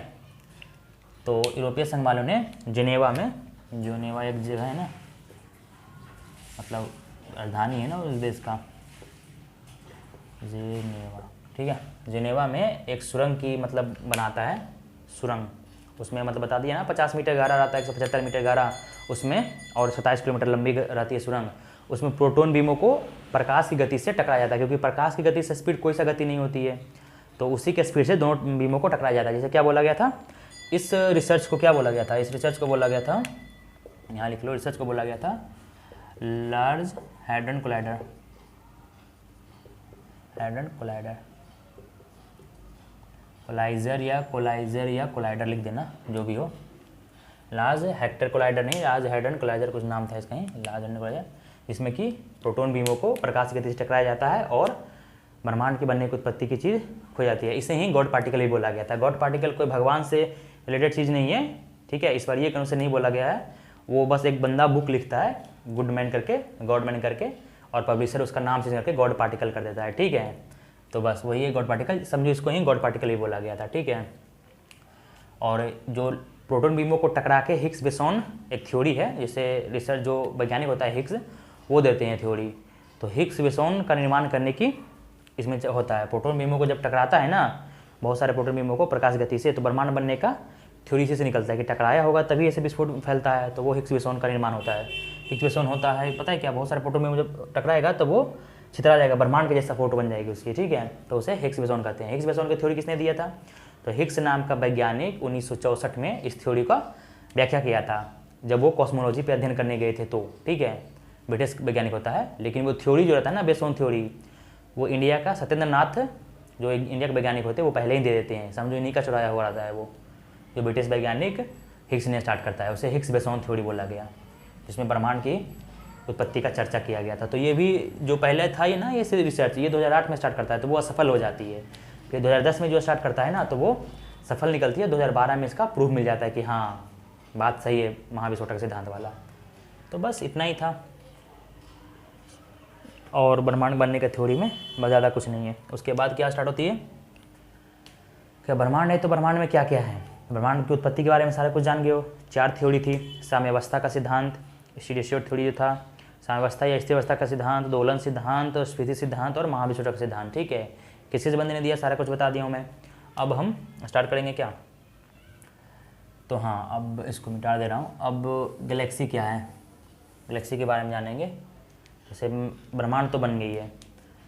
तो यूरोपीय संघ वालों ने जेनेवा में, जेनेवा एक जगह है ना, मतलब राजधानी है ना उस देश का, जेनेवा, ठीक है, जेनेवा में एक सुरंग की मतलब बनाता है सुरंग, उसमें मतलब बता दिया ना 50 मीटर गहरा रहता है, 175 मीटर गहरा उसमें, और 27 किलोमीटर लंबी रहती है सुरंग। उसमें प्रोटॉन बीमों को प्रकाश की गति से टकराया जाता है, क्योंकि प्रकाश की गति से स्पीड कोई सा गति नहीं होती है, तो उसी के स्पीड से दोनों बीमों को टकराया जाता है। जैसे क्या बोला गया था, इस रिसर्च को क्या बोला गया था, इस रिसर्च को बोला गया था, यहाँ लिख लो, रिसर्च को बोला गया था large hadron collider, hadron collider, collider या कोलाइडर लिख देना, जो भी हो। लार्ज हेक्टर कोलाइडर नहीं, लार्ज हैड्रन कोलाइडर कुछ नाम था इसका ही, लार्ज हैड्रन कोलाइडर, जिसमें कि प्रोटॉन बीमों को प्रकाश की गति से टकराया जाता है और ब्रह्मांड के बनने की उत्पत्ति की चीज़ खो जाती है। इसे ही गॉड पार्टिकल भी बोला गया था। गॉड पार्टिकल कोई भगवान से रिलेटेड चीज़ नहीं है, ठीक है, ईश्वरीय कानून से नहीं बोला गया है, वो बस एक बंदा बुक लिखता है गुड मैन करके, गॉड मैन करके, और पब्लिशर उसका नाम चेंज करके गॉड पार्टिकल कर देता है, ठीक है, तो बस वही है गॉड पार्टिकल, समझो इसको ही गॉड पार्टिकल ही बोला गया था, ठीक है। और जो प्रोटॉन बीमों को टकरा के हिग्स बोसॉन एक थ्योरी है, जिसे रिसर्च जो वैज्ञानिक होता है हिग्स, वो देते हैं थ्योरी, तो हिग्स बोसॉन का निर्माण करने की इसमें होता है। प्रोटॉन बीमों को जब टकराता है ना, बहुत सारे प्रोटॉन बीमों को प्रकाश गति से, तो ब्रह्मांड बनने का थ्योरी से निकलता है कि टकराया होगा तभी ऐसे विस्फोट फैलता है, तो वो हिग्स बोसॉन का निर्माण होता है। हिग्स बोसॉन होता है पता है क्या, बहुत सारे प्रोटॉन बीम जब टकराएगा तो वो छितरा जाएगा, ब्रह्मांड के जैसा फोटो बन जाएगी उसकी, ठीक है, तो उसे हिग्स बोसॉन कहते हैं। हिग्स बोसॉन की थ्योरी किसने दिया था, तो हिग्स नाम का वैज्ञानिक 1964 में इस थ्योरी का व्याख्या किया था, जब वो कॉस्मोलॉजी पे अध्ययन करने गए थे, तो ठीक है, ब्रिटिश वैज्ञानिक होता है, लेकिन वो थ्योरी जो रहता है ना बोसॉन थ्योरी, वो इंडिया का सत्येंद्र नाथ जो इंडिया के वैज्ञानिक होते हैं वो पहले ही दे देते हैं, समझो इन्हीं का चुराया हुआ रहता है वो, जो ब्रिटिश वैज्ञानिक हिग्स ने स्टार्ट करता है, उसे हिग्स बोसॉन थ्योरी बोला गया, जिसमें ब्रह्मांड की उत्पत्ति का चर्चा किया गया था। तो ये भी जो पहले था ये ना, ये रिसर्च ये 2008 में स्टार्ट करता है, तो वो असफल हो जाती है। फिर 2010 में जो स्टार्ट करता है ना, तो वो सफल निकलती है। 2012 में इसका प्रूफ मिल जाता है कि हाँ बात सही है महाविस्फोटक सिद्धांत वाला। तो बस इतना ही था, और ब्रह्मांड बनने के थ्योरी में बस ज़्यादा कुछ नहीं है। उसके बाद क्या स्टार्ट होती है, क्या ब्रह्मांड है, तो ब्रह्मांड में क्या क्या है, ब्रह्मांड की उत्पत्ति के बारे में सारा कुछ जान गए हो। 4 थ्योरी थी, साम्यावस्था का सिद्धांत, स्टीरियोशेड थ्योरी जो था, साम्यावस्था या स्थिर अवस्था का सिद्धांत, दोलन सिद्धांत, स्फीति सिद्धांत और महाविस्फोटक सिद्धांत, ठीक है, किस किस बंदे ने दिया सारा कुछ बता दिया हूँ मैं। अब हम स्टार्ट करेंगे क्या, तो हाँ अब इसको मिटा दे रहा हूँ। अब गैलेक्सी क्या है, गैलेक्सी के बारे में जानेंगे। जैसे ब्रह्मांड तो बन गई है,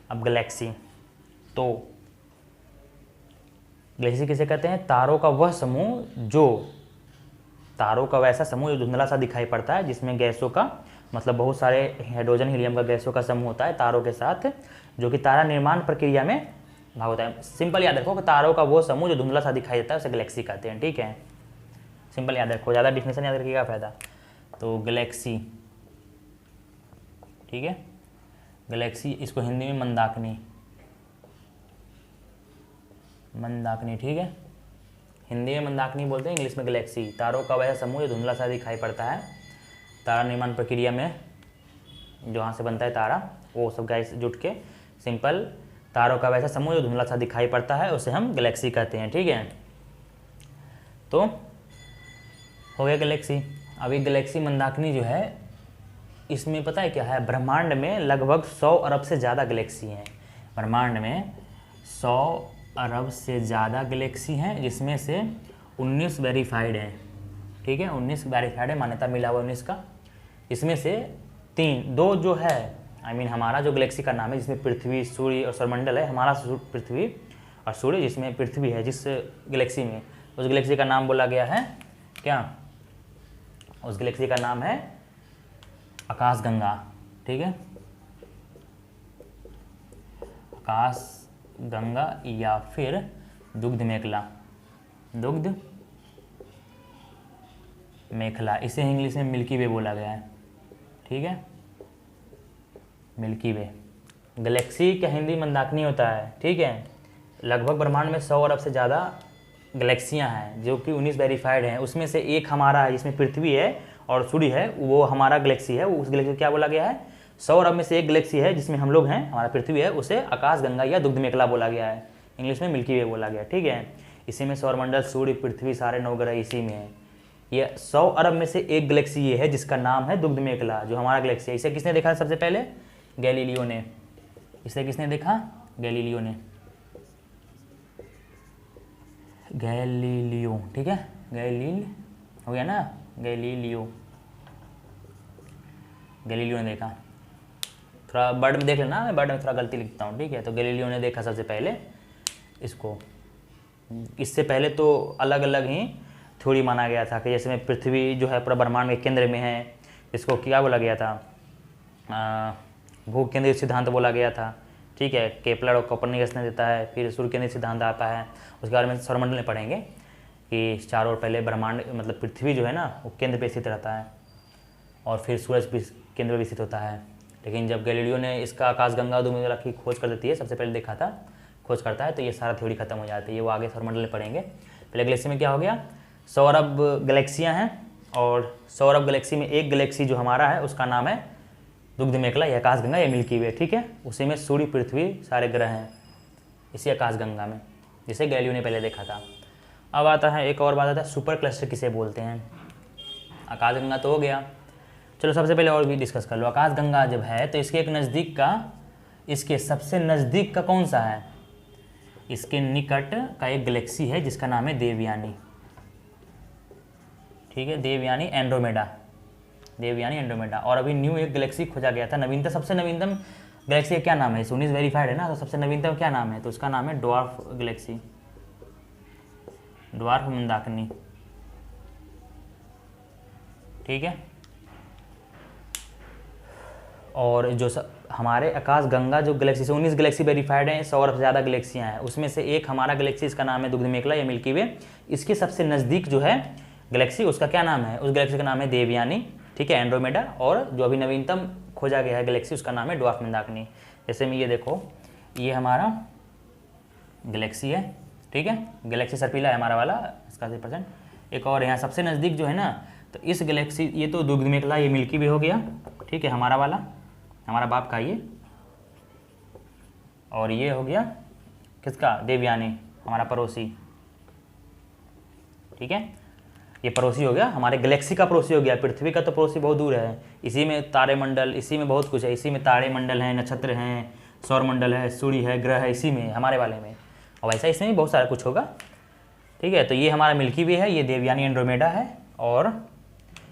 अब गैलेक्सी, तो गैलेक्सी किसे कहते हैं, तारों का वह समूह, जो तारों का वैसा समूह जो धुंधला सा दिखाई पड़ता है, जिसमें गैसों का मतलब बहुत सारे हाइड्रोजन हीलियम का गैसों का समूह होता है तारों के साथ, जो कि तारा निर्माण प्रक्रिया में भाग होता है। सिंपल याद रखो कि तारों का वो समूह जो धुंधला सा दिखाई देता है उसे गैलेक्सी कहते हैं, ठीक है, सिंपल याद रखो, ज़्यादा डिफिनेशन याद रखिएगा फायदा। तो गैलेक्सी, ठीक है, गैलेक्सी, इसको हिंदी में मंदाकिनी, मंदाकिनी, ठीक है, हिंदी में मंदाकिनी बोलते हैं, इंग्लिश में गैलेक्सी। तारों का वह समूह जो धुंधला सा दिखाई पड़ता है, तारा निर्माण प्रक्रिया में जहाँ से बनता है तारा, वो सब गैस जुट के सिंपल तारों का वैसा समूह जो धुंधला सा दिखाई पड़ता है उसे हम गैलेक्सी कहते हैं, ठीक है। तो हो गया गैलेक्सी। अभी गैलेक्सी मंदाकिनी जो है, इसमें पता है क्या है, ब्रह्मांड में लगभग 100 अरब से ज़्यादा गैलेक्सी हैं। ब्रह्मांड में 100 अरब से ज़्यादा गैलेक्सी हैं, जिसमें से 19 वेरीफाइड हैं, ठीक है, 19 वेरीफाइड है, मान्यता मिला हुआ 19 का। इसमें से 2 जो है, हमारा जो गैलेक्सी का नाम है, जिसमें पृथ्वी, सूर्य और सौरमंडल है, हमारा पृथ्वी और सूर्य, जिसमें पृथ्वी है जिस गैलेक्सी में, उस गैलेक्सी का नाम बोला गया है क्या, उस गैलेक्सी का नाम है आकाशगंगा, ठीक है, आकाशगंगा या फिर दुग्ध मेखला, दुग्ध मेखला, इसे इंग्लिश में मिल्की वे बोला गया है, ठीक है, मिल्की वे। गैलेक्सी का हिंदी मंदाकिनी होता है, ठीक है। लगभग ब्रह्मांड में 100 अरब से ज़्यादा गैलेक्सियाँ हैं जो कि 19 वेरीफाइड हैं, उसमें से एक हमारा है जिसमें पृथ्वी है और सूर्य है, वो हमारा गैलेक्सी है। उस गैलेक्सी को क्या बोला गया है? 100 अरब में से एक गैलेक्सी है जिसमें हम लोग हैं, हमारा पृथ्वी है, उसे आकाशगंगा या दुग्ध मेखला बोला गया है, इंग्लिश में मिल्की वे बोला गया, ठीक है। इसी में सौरमंडल, सूर्य, पृथ्वी, सारे 9 ग्रह इसी में है। ये 100 अरब में से एक गैलेक्सी ये है जिसका नाम है दुग्ध मेखला, जो हमारा गैलेक्सी है। इसे किसने देखा सबसे पहले? गैलीलियो ने। इसे किसने देखा? गैलीलियो ने, गैलीलियो, ठीक है, गैलील हो गया ना, गैलीलियो, गैलीलियो ने देखा। थोड़ा वर्ड में देख लेना, मैं वर्ड में थोड़ा गलती लिखता हूँ, ठीक है। तो गैलीलियो ने देखा सबसे पहले इसको। इससे पहले तो अलग अलग ही थ्योरी माना गया था कि जैसे में पृथ्वी जो है पूरा ब्रह्मांड के केंद्र में है, इसको क्या बोला गया था? भू केंद्रित सिद्धांत बोला गया था, ठीक है। केपलर और कोपरनिकस ने देता है। फिर सूर्य केंद्रित सिद्धांत आता है, उसके बारे में सौरमंडल में पढ़ेंगे कि चारों ओर पहले ब्रह्मांड मतलब पृथ्वी जो है ना वो केंद्र पे स्थित रहता है और फिर सूरज भी केंद्र पे स्थित होता है। लेकिन जब गैलीलियो ने इसका आकाशगंगा दुग्ध मेखला की खोज कर देती है, सबसे पहले देखा था, खोज करता है, तो ये सारा थ्योरी खत्म हो जाती है। ये वो आगे सौरमंडल में पढ़ेंगे। पहले गैलेक्सी में क्या हो गया? 100 अरब गैलेक्सियाँ हैं और 100 अरब गैलेक्सी में एक गैलेक्सी जो हमारा है उसका नाम है दुग्ध मेखला या आकाशगंगा या मिल्की वे, ठीक है। उसी में सूर्य, पृथ्वी, सारे ग्रह हैं इसी आकाशगंगा में, जिसे गैलीलियो ने पहले देखा था। अब आता है एक और बात, आता है सुपर क्लस्टर किसे बोलते हैं। आकाशगंगा तो हो गया, चलो सबसे पहले और भी डिस्कस कर लो। आकाशगंगा जब है तो इसके एक नज़दीक का, इसके सबसे नज़दीक का कौन सा है? इसके निकट का एक गैलेक्सी है जिसका नाम है देवयानी, ठीक है, देवयानी एंड्रोमेडा, देवयानी एंड्रोमेडा। और अभी न्यू एक गैलेक्सी खोजा गया था, नवीनतम, सबसे नवीनतम गैलेक्सी का क्या नाम है? 19 वेरीफाइड है ना, तो सबसे नवीनतम क्या नाम है? तो उसका नाम है ड्वार्फ गैलेक्सी, ड्वार्फ मंदाकिनी, ठीक है। और जो हमारे आकाशगंगा जो गैलेक्सी से 19 गैलेक्सी वेरीफाइड हैं, 100 अरब से ज़्यादा गैलेक्सियाँ हैं, उसमें से एक हमारा गैलेक्सी, इसका नाम है दुग्ध मेखला या मिल्की वे। इसके सबसे नज़दीक जो है गैलेक्सी, उसका क्या नाम है? उस गैलेक्सी का नाम है देवयानी, ठीक है, एंड्रोमेडा। और जो अभी नवीनतम खोजा गया है गैलेक्सी, उसका नाम है ड्वार्फ मंदाकिनी। जैसे में ये देखो, ये हमारा गैलेक्सी है, ठीक है, गैलेक्सी सर्पिला है हमारा वाला, इसका 10%। एक और यहाँ सबसे नज़दीक जो है ना, तो इस गैलेक्सी, ये तो दुग्ध मेखला, ये मिल्की वे हो गया, ठीक है, हमारा वाला, हमारा बाप का ये। और ये हो गया किसका? देवयानी, हमारा पड़ोसी, ठीक है, ये पड़ोसी हो गया, हमारे गैलेक्सी का पड़ोसी हो गया। पृथ्वी का तो पड़ोसी बहुत दूर है, इसी में तारे मंडल, इसी में बहुत कुछ है, इसी में तारे मंडल हैं, नक्षत्र हैं, सौर मंडल है, सूर्य है, ग्रह है, इसी में हमारे वाले में। और वैसा इसमें भी बहुत सारा कुछ होगा, ठीक है। तो ये हमारा मिल्की वे है, ये देवयानी एंड्रोमेडा है। और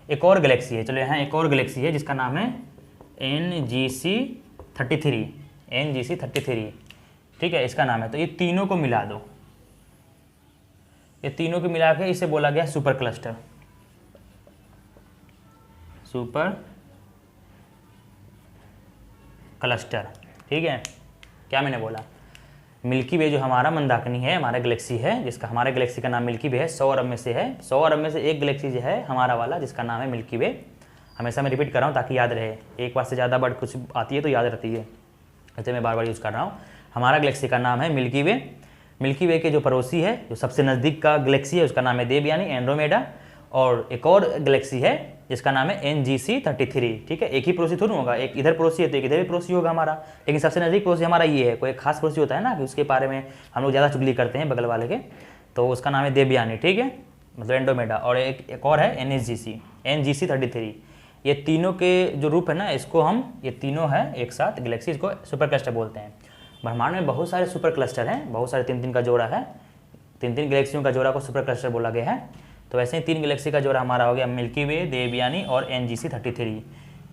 एक और गैलेक्सी है, चलो यहाँ एक और गैलेक्सी है जिसका नाम है NGC 33, NGC 33, ठीक है, इसका नाम है। तो ये तीनों को मिला दो, ये तीनों को मिला के इसे बोला गया सुपर क्लस्टर, सुपर क्लस्टर, ठीक है। क्या मैंने बोला? मिल्की वे जो हमारा मंदाकिनी है, हमारा गैलेक्सी है, जिसका हमारे गैलेक्सी का नाम मिल्की वे है, 100 अरब में से है। 100 अरब में से एक गैलेक्सी जो है हमारा वाला, जिसका नाम है मिल्की वे। हमेशा मैं रिपीट कर रहा हूँ ताकि याद रहे, एक बार से ज़्यादा वर्ड कुछ आती है तो याद रहती है, ऐसे मैं बार बार यूज़ कर रहा हूँ। हमारा गैलेक्सी का नाम है मिल्की वे। मिल्की वे के जो पड़ोसी है, जो सबसे नज़दीक का गैलेक्सी है, उसका नाम है देवयानी एंड्रोमेडा। और एक और गैलेक्सी है जिसका नाम है NGC 33, ठीक है। एक ही पड़ोसी थोड़ा होगा, एक इधर पड़ोसी है तो एक इधर भी पड़ोसी होगा हमारा, लेकिन सबसे नज़दीक पड़ोसी हमारा ये है। कोई खास पड़ोसी होता है ना कि उसके बारे में हम लोग ज़्यादा चुगली करते हैं बगल वाले के, तो उसका नाम है देवयानी, ठीक है, मतलब एंड्रोमेडा। और एक और है NGC 33। ये तीनों के जो रूप है ना, इसको हम, ये तीनों है एक साथ गैलेक्सी, इसको सुपर क्लस्टर बोलते हैं। ब्रह्मांड में बहुत सारे सुपर क्लस्टर हैं, बहुत सारे 3-3 का जोड़ा है, 3-3 गैलेक्सियों का जोड़ा को सुपर क्लस्टर बोला गया है। तो वैसे ही 3 गैलेक्सी का जोड़ा हमारा हो गया मिल्की वे, देवयानी और NGC 33।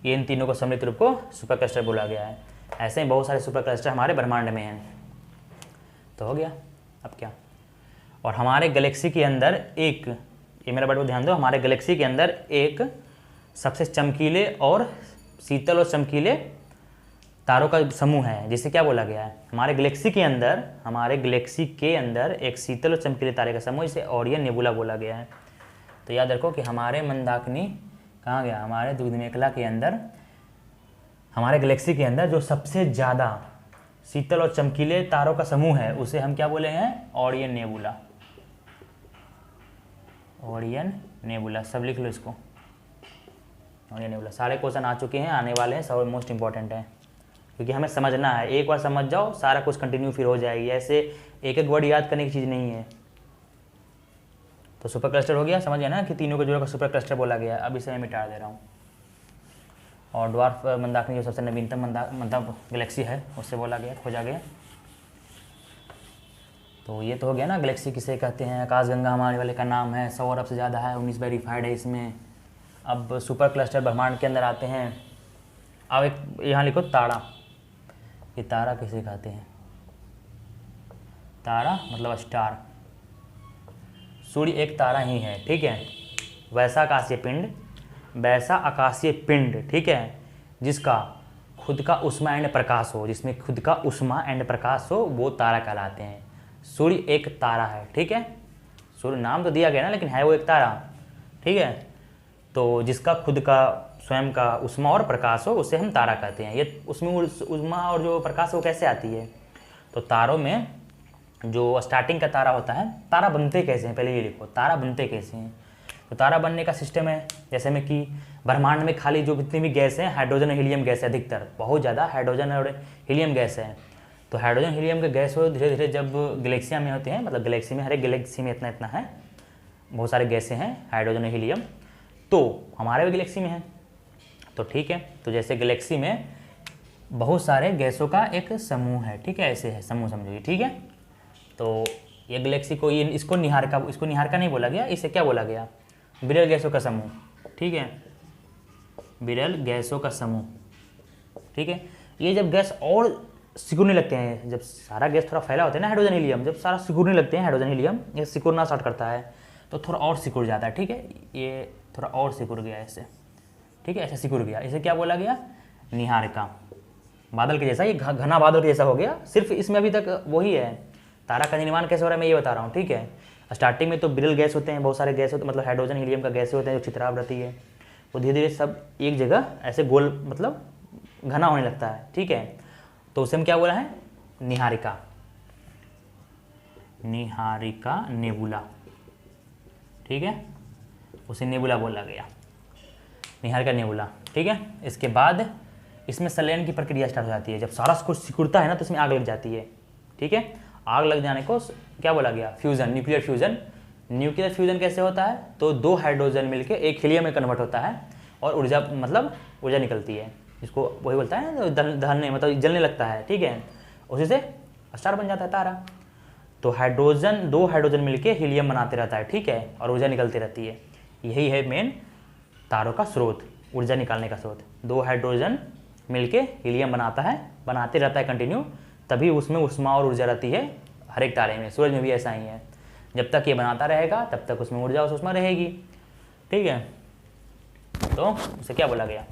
ये इन तीनों को सम्मिलित रूप को सुपर क्लस्टर बोला गया है। ऐसे ही बहुत सारे सुपर क्लस्टर हमारे ब्रह्मांड में हैं। तो हो गया, अब क्या? और हमारे गैलेक्सी के अंदर एक, ये मेरा बात को ध्यान दो, हमारे गैलेक्सी के अंदर एक सबसे चमकीले और शीतल और चमकीले तारों का समूह है, जिसे क्या बोला गया है? हमारे गैलेक्सी के अंदर एक शीतल और चमकीले तारे का समूह, जिसे ओरियन नेबुला बोला गया है। तो याद रखो कि हमारे मंदाकिनी कहाँ गया, हमारे दूध मेखला के अंदर, हमारे गैलेक्सी के अंदर जो सबसे ज़्यादा शीतल और चमकीले तारों का समूह है उसे हम क्या बोले हैं, ओरियन नेबुला। ओरियन नेबुला, सब लिख लो इसको, ओरियन नेबुला। सारे क्वेश्चन आ चुके हैं, आने वाले हैं, सब मोस्ट इंपॉर्टेंट है, क्योंकि हमें समझना है। एक बार समझ जाओ सारा कुछ कंटिन्यू फिर हो जाएगी, ऐसे एक एक वर्ड याद करने की चीज़ नहीं है। तो सुपर क्लस्टर हो गया, समझ गया ना कि तीनों के जोड़े का सुपर क्लस्टर बोला गया। अब इसे मैं मिटा दे रहा हूँ। और ड्वार्फ मंदाकिनी जो सबसे नवीनतम मतलब गैलेक्सी है उससे बोला गया, खोजा गया। तो ये तो हो गया ना, गैलेक्सी किसे कहते हैं, आकाशगंगा हमारे वाले का नाम है, 100 अरब से ज़्यादा है, 19 वेरीफाइड है इसमें। अब सुपर क्लस्टर ब्रह्मांड के अंदर आते हैं। अब एक यहाँ लिखो तारा, ये तारा किसे कहते हैं, तारा मतलब स्टार। सूर्य एक तारा ही है, ठीक है, वैसा आकाशीय पिंड, ठीक है, जिसका खुद का उष्मा एंड प्रकाश हो, जिसमें खुद का उष्मा एंड प्रकाश हो, वो तारा कहलाते हैं। सूर्य एक तारा है, ठीक है, सूर्य नाम तो दिया गया ना, लेकिन है वो एक तारा, ठीक है। तो जिसका खुद का स्वयं का उष्मा और प्रकाश हो उसे हम तारा कहते हैं। ये उसमें उष्मा और जो प्रकाश वो कैसे आती है, तो तारों में जो स्टार्टिंग का तारा होता है, तारा बनते कैसे हैं, पहले ये लिखो, तारा बनते कैसे हैं। तो तारा बनने का सिस्टम है जैसे में कि ब्रह्मांड में खाली जो जितनी भी गैस हैं, हाइड्रोजन और हीलियम गैस है, अधिकतर बहुत ज़्यादा हाइड्रोजन और हीलियम गैस है। तो हाइड्रोजन हीलियम के गैस हो धीरे धीरे जब गैलेक्सिया में होते हैं, मतलब गैलेक्सी में, हर एक गैलेक्सी में इतना इतना है, बहुत सारे गैसें हैं हाइड्रोजन और हीलियम, तो हमारे भी गैलेक्सी में है। तो ठीक है, तो जैसे गैलेक्सी में बहुत सारे गैसों का एक समूह है, ठीक है, ऐसे है समूह समझिए, ठीक है। तो ये गैलेक्सी को ये इसको निहारिका नहीं बोला गया, इसे क्या बोला गया, विरल गैसों का समूह, ठीक है, विरल गैसों का समूह, ठीक है। ये जब गैस और सिकुड़ने लगते हैं, जब सारा गैस थोड़ा फैला होता है ना हाइड्रोजन हीलियम, जब सारा सिकुड़ने लगते हैं हाइड्रोजन हीलियम, ये सिकुड़ना स्टार्ट करता है तो थोड़ा और सिकुड़ जाता है, ठीक है, ये थोड़ा और सिकुड़ गया ऐसे, ठीक है, ऐसे सिकुड़ गया, इसे क्या बोला गया, निहारिका। बादल के जैसा, ये घना बादल के जैसा हो गया, सिर्फ इसमें अभी तक वही है। तारा का निर्माण कैसे हो रहा है मैं ये बता रहा हूँ, ठीक है। स्टार्टिंग में तो विरल गैस होते हैं, बहुत सारे गैस होते हैं, मतलब हाइड्रोजन हीलियम का गैस होते हैं जो छितरावृत्ति है, वो धीरे धीरे सब एक जगह ऐसे गोल मतलब घना होने लगता है, ठीक है। तो उसे हम क्या बोला है, निहारिका, निहारिका नेबुला, ठीक है, उसे नेबुला बोला गया, निहारिका नेबुला, ठीक है। इसके बाद इसमें संलयन की प्रक्रिया स्टार्ट हो जाती है, जब सारा कुछ सिकुड़ता है ना तो इसमें आग लग जाती है, ठीक है। आग लग जाने को क्या बोला गया, fusion, nuclear fusion. Nuclear fusion कैसे होता है, तो दो हाइड्रोजन मिलकर एक हीलियम में कन्वर्ट होता है और ऊर्जा मतलब ऊर्जा निकलती है, जिसको वही बोलता है दहनने, मतलब जलने लगता है, ठीक है, उसी से स्टार बन जाता है तारा। तो दो हाइड्रोजन मिलके हीलियम बनाते रहता है, ठीक है, और ऊर्जा निकलती रहती है। यही है मेन तारों का स्रोत, ऊर्जा निकालने का स्रोत। दो हाइड्रोजन मिलके हीलियम बनाते रहता है कंटिन्यू, तभी उसमें उष्मा और ऊर्जा रहती है हर एक तारे में। सूरज में भी ऐसा ही है, जब तक ये बनाता रहेगा तब तक उसमें ऊर्जा और उष्मा रहेगी, ठीक है। तो उसे क्या बोला गया,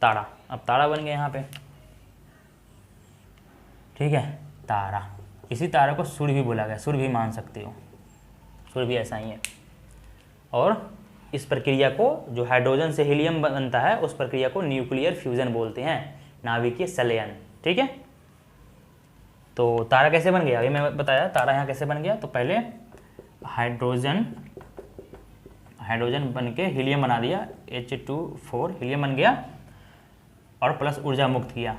तारा। अब तारा बन गया यहाँ पे, ठीक है, तारा। इसी तारा को सूर्य भी बोला गया, सूर्य भी मान सकते हो, सूर्य भी ऐसा ही है। और इस प्रक्रिया को जो हाइड्रोजन से हीलियम बनता है उस प्रक्रिया को न्यूक्लियर फ्यूजन बोलते हैं, नाभिकीय संलयन, ठीक है। तो तारा कैसे बन गया, ये मैं बताया तारा यहाँ कैसे बन गया। तो पहले हाइड्रोजन बन के हीलियम बना दिया, H2 हीलियम बन गया और प्लस ऊर्जा मुक्त किया।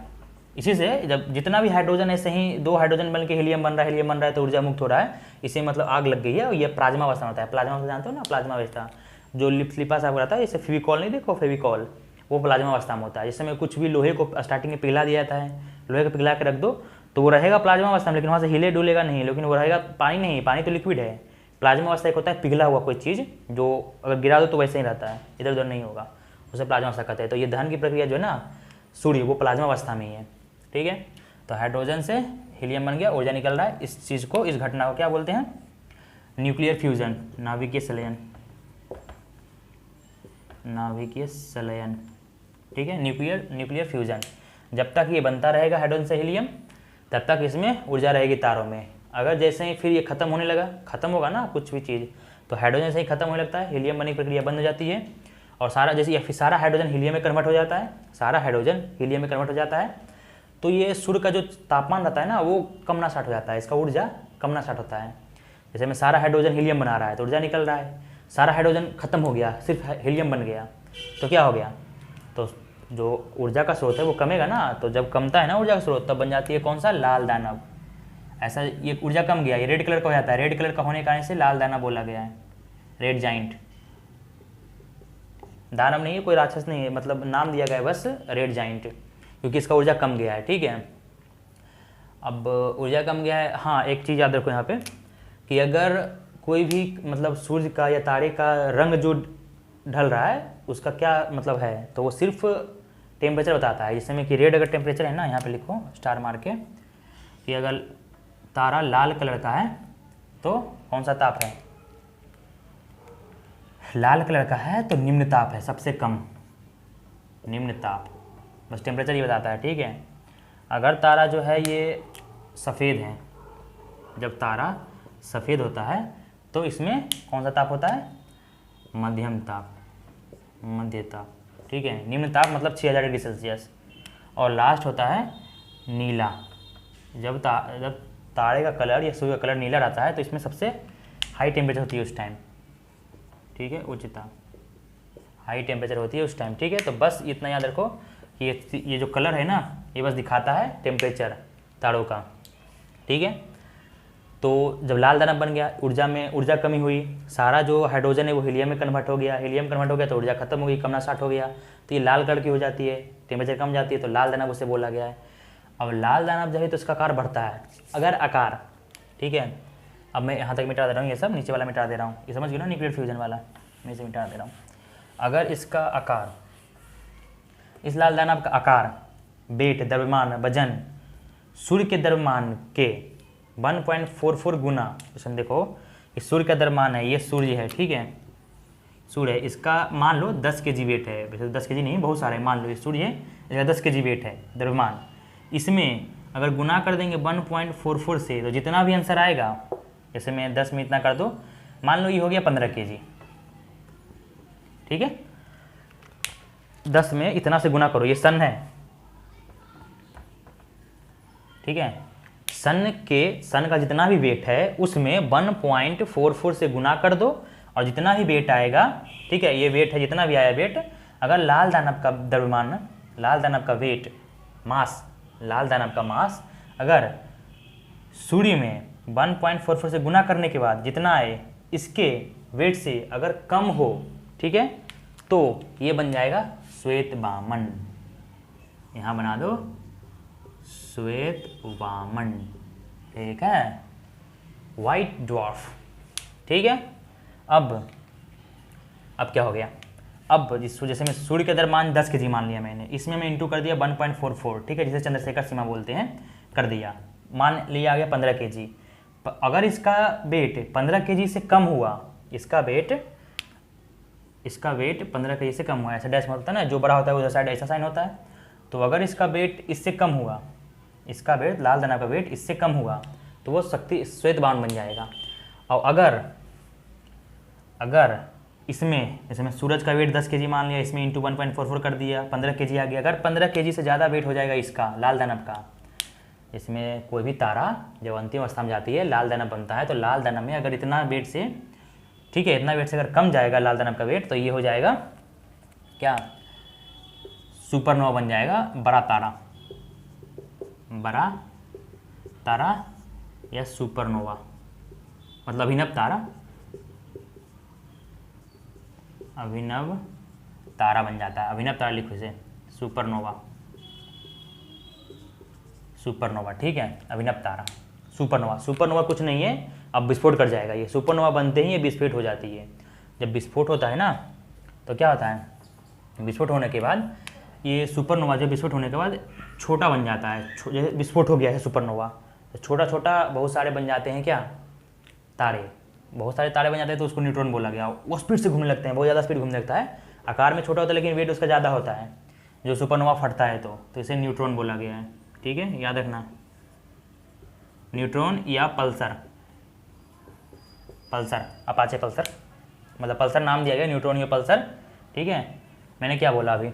इसी से जब जितना भी हाइड्रोजन ऐसे ही दो हाइड्रोजन बन के हीलियम बन रहा है तो ऊर्जा मुक्त हो रहा है, इसे मतलब आग लग गई है और ये प्लाज्मा अवस्था होता है। प्लाज्मा अवस्था जानते हो ना, प्लाज्मा अवस्था जो लिपा साफ रहता है, जैसे फेविकॉल नहीं देखो, फेविकॉल वो प्लाज्मा अवस्था में होता है। जिसमें कुछ भी लोहे को स्टार्टिंग में पिघला दिया जाता है, लोहे को पिघला के रख दो तो वो रहेगा प्लाज्मा अवस्था में, लेकिन वहाँ से हिले डुलेगा नहीं, लेकिन वो रहेगा पानी नहीं, पानी तो लिक्विड है। प्लाज्मा अवस्था एक होता है पिघला हुआ कोई चीज़ जो अगर गिरा दो तो वैसे ही रहता है, इधर उधर नहीं होगा, उसे प्लाज्मा अवस्था कहते हैं। तो ये दहन की प्रक्रिया जो है ना, सूर्य वो प्लाज्मा अवस्था में ही है, ठीक है। तो हाइड्रोजन से हीलियम बन गया, ऊर्जा निकल रहा है, इस चीज़ को, इस घटना को क्या बोलते हैं, न्यूक्लियर फ्यूजन, नाभिकीय संलयन, नाभिकीय संलयन, ठीक है, न्यूक्लियर फ्यूजन। जब तक ये बनता रहेगा हाइड्रोजन से हीलियम तब तक इसमें ऊर्जा रहेगी तारों में। अगर जैसे ही फिर ये खत्म होने लगा, खत्म होगा ना कुछ भी चीज़, तो हाइड्रोजन से ही खत्म होने लगता है, हीलियम बनने की प्रक्रिया बंद हो जाती है और सारा जैसे या फिर सारा हाइड्रोजन हीलियम में कन्वर्ट हो जाता है, सारा हाइड्रोजन हीलियम में कन्वर्ट हो जाता है, तो ये सूर्य का जो तापमान रहता है ना वो कमना स्टार्ट हो जाता है, इसका ऊर्जा कमना स्टार्ट होता है। जैसे में सारा हाइड्रोजन हीलियम बना रहा है तो ऊर्जा निकल रहा है, सारा हाइड्रोजन खत्म हो गया सिर्फ हीलियम बन गया तो क्या हो गया, तो जो ऊर्जा का स्रोत है वो कमेगा ना, तो जब कमता है ना ऊर्जा का स्रोत तब बन जाती है कौन सा, लाल दानव। ऐसा ये ऊर्जा कम गया, ये रेड कलर का हो जाता है, रेड कलर का होने के कारण से लाल दानव बोला गया है, रेड जाइंट। दानव नहीं है, कोई राक्षस नहीं है, मतलब नाम दिया गया है बस रेड जाइंट, क्योंकि इसका ऊर्जा कम गया है। ठीक है, अब ऊर्जा कम गया है। हाँ एक चीज़ याद रखो यहाँ पे कि अगर कोई भी मतलब सूर्य का या तारे का रंग जो ढल रहा है उसका क्या मतलब है, तो वो सिर्फ टेम्परेचर बताता है। जिसमें कि रेड अगर टेम्परेचर है ना, यहाँ पे लिखो स्टार मार के कि अगर तारा लाल कलर का है तो कौन सा ताप है, लाल कलर का है तो निम्न ताप है, सबसे कम निम्न ताप, बस टेम्परेचर ये बताता है। ठीक है, अगर तारा जो है ये सफ़ेद है, जब तारा सफ़ेद होता है तो इसमें कौन सा ताप होता है, मध्यम ताप, मध्य ताप। ठीक है, निम्न ताप मतलब 6000 डिग्री सेल्सियस, और लास्ट होता है नीला। जब तारे का कलर या सूर्य का कलर नीला रहता है तो इसमें सबसे हाई टेम्परेचर होती है उस टाइम। ठीक है, उच्च ताप, हाई टेम्परेचर होती है उस टाइम। ठीक है, तो बस इतना याद रखो कि ये जो कलर है ना ये बस दिखाता है टेम्परेचर तारों का। ठीक है, तो जब लाल दानव बन गया, ऊर्जा में ऊर्जा कमी हुई, सारा जो हाइड्रोजन है वो हीलियम में कन्वर्ट हो गया, हीलियम कन्वर्ट हो गया तो ऊर्जा खत्म हो गई, कमना स्टार्ट हो गया, तो ये लाल कलर की हो जाती है, टेम्परेचर कम जाती है, तो लाल दानव उसे बोला गया है। अब लाल दानव जो है तो इसका आकार बढ़ता है, अगर आकार, ठीक है, अब मैं यहाँ तक मिटा दे रहा हूँ, ये सब नीचे वाला मिटा दे रहा हूँ, ये समझ गए ना, न्यूक्लियर फ्यूजन वाला मैं इसे मिटा दे रहा हूँ। अगर इसका आकार, इस लाल दानव का आकार, वेट, द्रव्यमान, वजन सूर्य के द्रव्यमान के 1.44 गुना, जैसे देखो इस सूर्य का द्रव्यमान है, ये सूर्य है, ठीक है, सूर्य है, इसका मान लो 10 kg वेट है, वैसे 10 kg नहीं, बहुत सारे, मान लो ये सूर्य है, इसका 10 kg वेट है द्रव्यमान, इसमें अगर गुना कर देंगे 1.44 से तो जितना भी आंसर आएगा, जैसे मैं 10 में इतना कर दो, मान लो ये हो गया 15 kg। ठीक है, 10 में इतना से गुना करो, ये सन है, ठीक है, सन का जितना भी वेट है उसमें 1.44 से गुना कर दो और जितना भी वेट आएगा, ठीक है, ये वेट है, जितना भी आया वेट, अगर लाल दानव का द्रव्यमान, लाल दानव का वेट, मास, लाल दानव का मास अगर सूर्य में 1.44 से गुना करने के बाद जितना आए इसके वेट से अगर कम हो, ठीक है, तो ये बन जाएगा श्वेत वामन। यहाँ बना दो श्वेत वामन, ठीक है, वाइट ड्वार्फ। ठीक है, अब क्या हो गया, अब जैसे मैं सूर्य का द्रव्यमान 10 kg मान लिया मैंने, इसमें मैं इंटू कर दिया 1.44, ठीक है, जिसे चंद्रशेखर सीमा बोलते हैं, कर दिया, मान लिया आ गया 15 kg। अगर इसका वेट 15 kg से कम हुआ, इसका वेट 15 kg से कम हुआ, ऐसा डैश होता है ना, जो बड़ा होता है उधर साइड ऐसा साइन होता है, तो अगर इसका वेट इससे कम हुआ, इसका वेट, लाल दानव का वेट इससे कम हुआ तो वो शक्ति श्वेत वामन बन जाएगा। और अगर इसमें, जैसे मैं सूरज का वेट 10 kg मान लिया, इसमें इंटू 1.44 कर दिया, 15 kg आ गया, अगर 15 kg से ज़्यादा वेट हो जाएगा इसका, लाल दानव का, इसमें कोई भी तारा जब अंतिम अवस्था में जाती है लाल दानव बनता है, तो लाल दानव में अगर इतना वेट से, ठीक है, इतना वेट से अगर कम जाएगा लाल दानव का वेट, तो ये हो जाएगा क्या, सुपरनोवा बन जाएगा, बड़ा तारा या सुपरनोवा, मतलब अभिनव तारा बन जाता है, अभिनव तारा लिखो इसे, सुपरनोवा, ठीक है, अभिनव तारा, सुपरनोवा कुछ नहीं है, अब विस्फोट कर जाएगा, ये सुपरनोवा बनते ही ये विस्फोट हो जाती है। जब विस्फोट होता है ना तो क्या होता है, विस्फोट होने के बाद ये सुपरनोवा, जब विस्फोट होने के बाद छोटा बन जाता है, जैसे विस्फोट हो गया है सुपरनोवा, तो छोटा छोटा बहुत सारे बन जाते हैं, क्या, तारे, बहुत सारे तारे बन जाते हैं, तो उसको न्यूट्रॉन बोला गया। वो स्पीड से घूमने लगते हैं, बहुत ज़्यादा स्पीड घूमने लगता है, आकार में छोटा होता है लेकिन वेट उसका ज़्यादा होता है, जो सुपरनोवा फटता है तो इसे न्यूट्रॉन बोला गया है। ठीक है, याद रखना, न्यूट्रॉन या पल्सर, अपाचे पल्सर। मतलब पल्सर नाम दिया गया, न्यूट्रॉन पल्सर, ठीक है। मैंने क्या बोला अभी,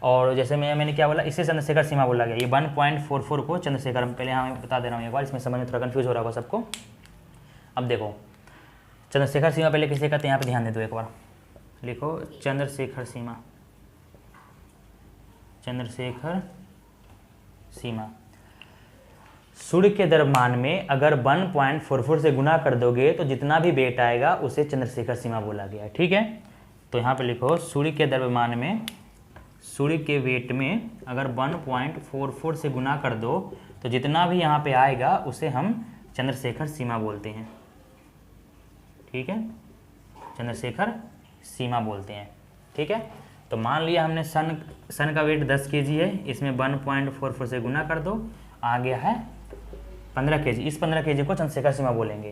और जैसे मैंने क्या बोला, इससे चंद्रशेखर सीमा बोला गया। ये 1.44 को चंद्रशेखर, पहले हमें बता दे रहा हूँ एक बार, इसमें समझ में थोड़ा कन्फ्यूज हो रहा होगा सबको। अब देखो चंद्रशेखर सीमा पहले किसे कहते हैं, यहाँ पे ध्यान दे दो एक बार, लिखो चंद्रशेखर सीमा, चंद्रशेखर सीमा। सूर्य के द्रव्यमान में अगर 1.44 से गुना कर दोगे तो जितना भी वेट आएगा उसे चंद्रशेखर सीमा बोला गया है, ठीक है। तो यहाँ पे लिखो सूर्य के द्रव्यमान में, सूर्य के वेट में अगर 1.44 से गुना कर दो तो जितना भी यहाँ पे आएगा उसे हम चंद्रशेखर सीमा बोलते हैं, ठीक है, चंद्रशेखर सीमा बोलते हैं, ठीक है। तो मान लिया हमने सन का वेट 10 kg है, इसमें 1.44 से गुना कर दो, आ गया है 15 kg। इस 15 kg को चंद्रशेखर सीमा बोलेंगे।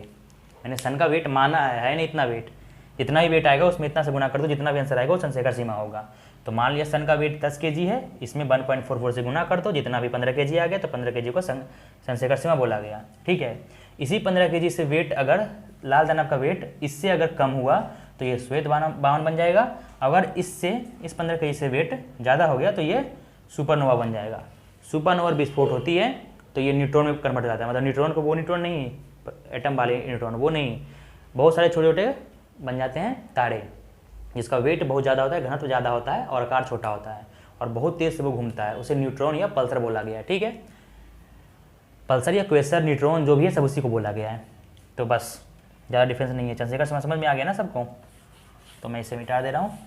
मैंने सन का वेट माना है नहीं इतना वेट, जितना ही वेट आएगा उसमें इतना से गुना कर दो, जितना भी आंसर आएगा वो चंद्रशेखर सीमा होगा। तो मान लिया सन का वेट 10 kg है, इसमें 1.44 से गुना कर दो, जितना भी 15 kg आ गया तो 15 kg को चंद्रशेखर सीमा बोला गया, ठीक है। इसी 15 kg से वेट, अगर लाल दानव का वेट इससे अगर कम हुआ तो ये श्वेत बामन बन जाएगा। अगर इस 15 kg से वेट ज़्यादा हो गया तो ये सुपरनोवा बन जाएगा। सुपरनोवा विस्फोट होती है तो ये न्यूट्रॉन में कन्वर्ट हो जाता है, मतलब न्यूट्रॉन को वो न्यूट्रॉन नहीं, एटम वाले न्यूट्रॉन वो नहीं, बहुत सारे छोटे छोटे बन जाते हैं तारे, जिसका वेट बहुत ज़्यादा होता है, घनत्व ज़्यादा होता है और आकार छोटा होता है और बहुत तेज़ से वो घूमता है, उसे न्यूट्रॉन या पल्सर बोला गया है, ठीक है। पल्सर या क्वेसर, न्यूट्रॉन जो भी है सब उसी को बोला गया है। तो बस ज़्यादा डिफरेंस नहीं है। चंद्रशेखर सीमा समझ में आ गया ना सबको, तो मैं इसे मिटा दे रहा हूँ।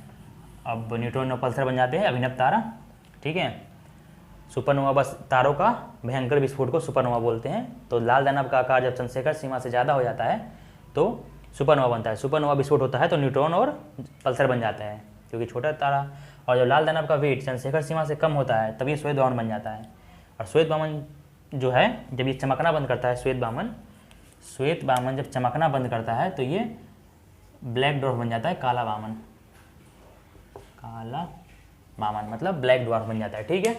अब न्यूट्रॉन और पल्सर बन जाते हैं अभिनव तारा, ठीक है। सुपरनोवा, बस तारों का भयंकर विस्फोट को सुपरनोवा बोलते हैं। तो लाल दानव का आकार जब चंद्रशेखर सीमा से ज़्यादा हो जाता है तो सुपरनोवा बनता है। सुपरनोवा विस्फोट होता है तो न्यूट्रॉन और पल्सर बन जाता है, क्योंकि छोटा तारा। और जब लाल दानव का वेट चंद्रशेखर सीमा से कम होता है तब ये श्वेत बामन बन जाता है। और श्वेत बामन जो है, जब ये चमकना बंद करता है, श्वेत बामन जब चमकना बंद करता है तो ये ब्लैक ड्वार्फ बन जाता है, काला बामन, काला बामन मतलब ब्लैक ड्वार्फ बन जाता है, ठीक है।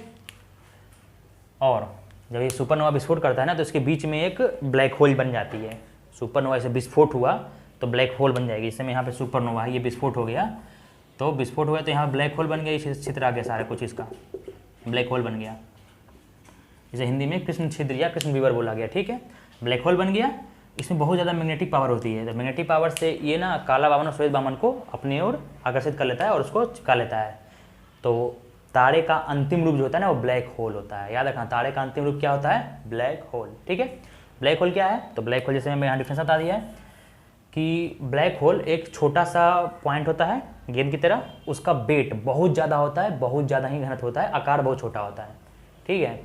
और जब ये सुपरनोवा विस्फोट करता है ना तो इसके बीच में एक ब्लैक होल बन जाती है। सुपरनोवा से विस्फोट हुआ तो ब्लैक होल बन जाएगी। इसमें यहाँ पे सुपरनोवा है, ये विस्फोट हो गया तो विस्फोट हुआ तो यहाँ ब्लैक होल बन गया, इस चित्र आ गया सारा कुछ, इसका ब्लैक होल बन गया। इसे हिंदी में कृष्ण छिद्र या कृष्ण विवर बोला गया, ठीक है। ब्लैक होल बन गया, इसमें बहुत ज़्यादा मैग्नेटिक पावर होती है। तो मैग्नेटिक पावर से ये ना काला बामन और श्वेत बामन को अपनी ओर आकर्षित कर लेता है और उसको चिपका लेता है। तो तारे का अंतिम रूप जो होता है ना वो ब्लैक होल होता है। याद रखना, तारे का अंतिम रूप क्या होता है, ब्लैक होल, ठीक है। ब्लैक होल क्या है, तो ब्लैक होल जैसे मैं यहाँ डिफरेंस बता दिया है कि ब्लैक होल एक छोटा सा पॉइंट होता है गेंद की तरह, उसका वेट बहुत ज़्यादा होता है, बहुत ज़्यादा ही घनत्व होता है, आकार बहुत छोटा होता है, ठीक है।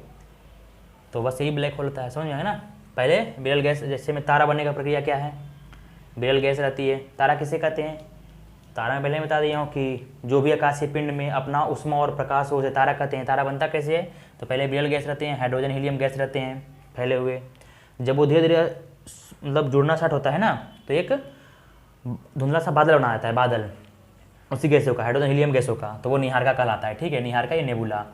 तो बस यही ब्लैक होल होता है, समझ में आया ना। पहले विरल गैस, जैसे में तारा बनने का प्रक्रिया क्या है, विरल गैस रहती है। तारा किसे कहते हैं, तारा में पहले बता दिया हूँ कि जो भी आकाशीय पिंड में अपना उष्मा और प्रकाश हो उसे तारा कहते हैं। तारा बनता कैसे है, तो पहले विरल गैस रहते हैं, हाइड्रोजन हीलियम गैस रहते हैं फैले हुए। जब वो धीरे धीरे मतलब जुड़ना स्टार्ट होता है ना तो एक धुंधला सा बादल बना आता है, बादल उसी गैसों का, हाइड्रोजन हीलियम गैसों का, तो वो निहारिका कहलाता है, ठीक है। निहारिका, ये नेबुला,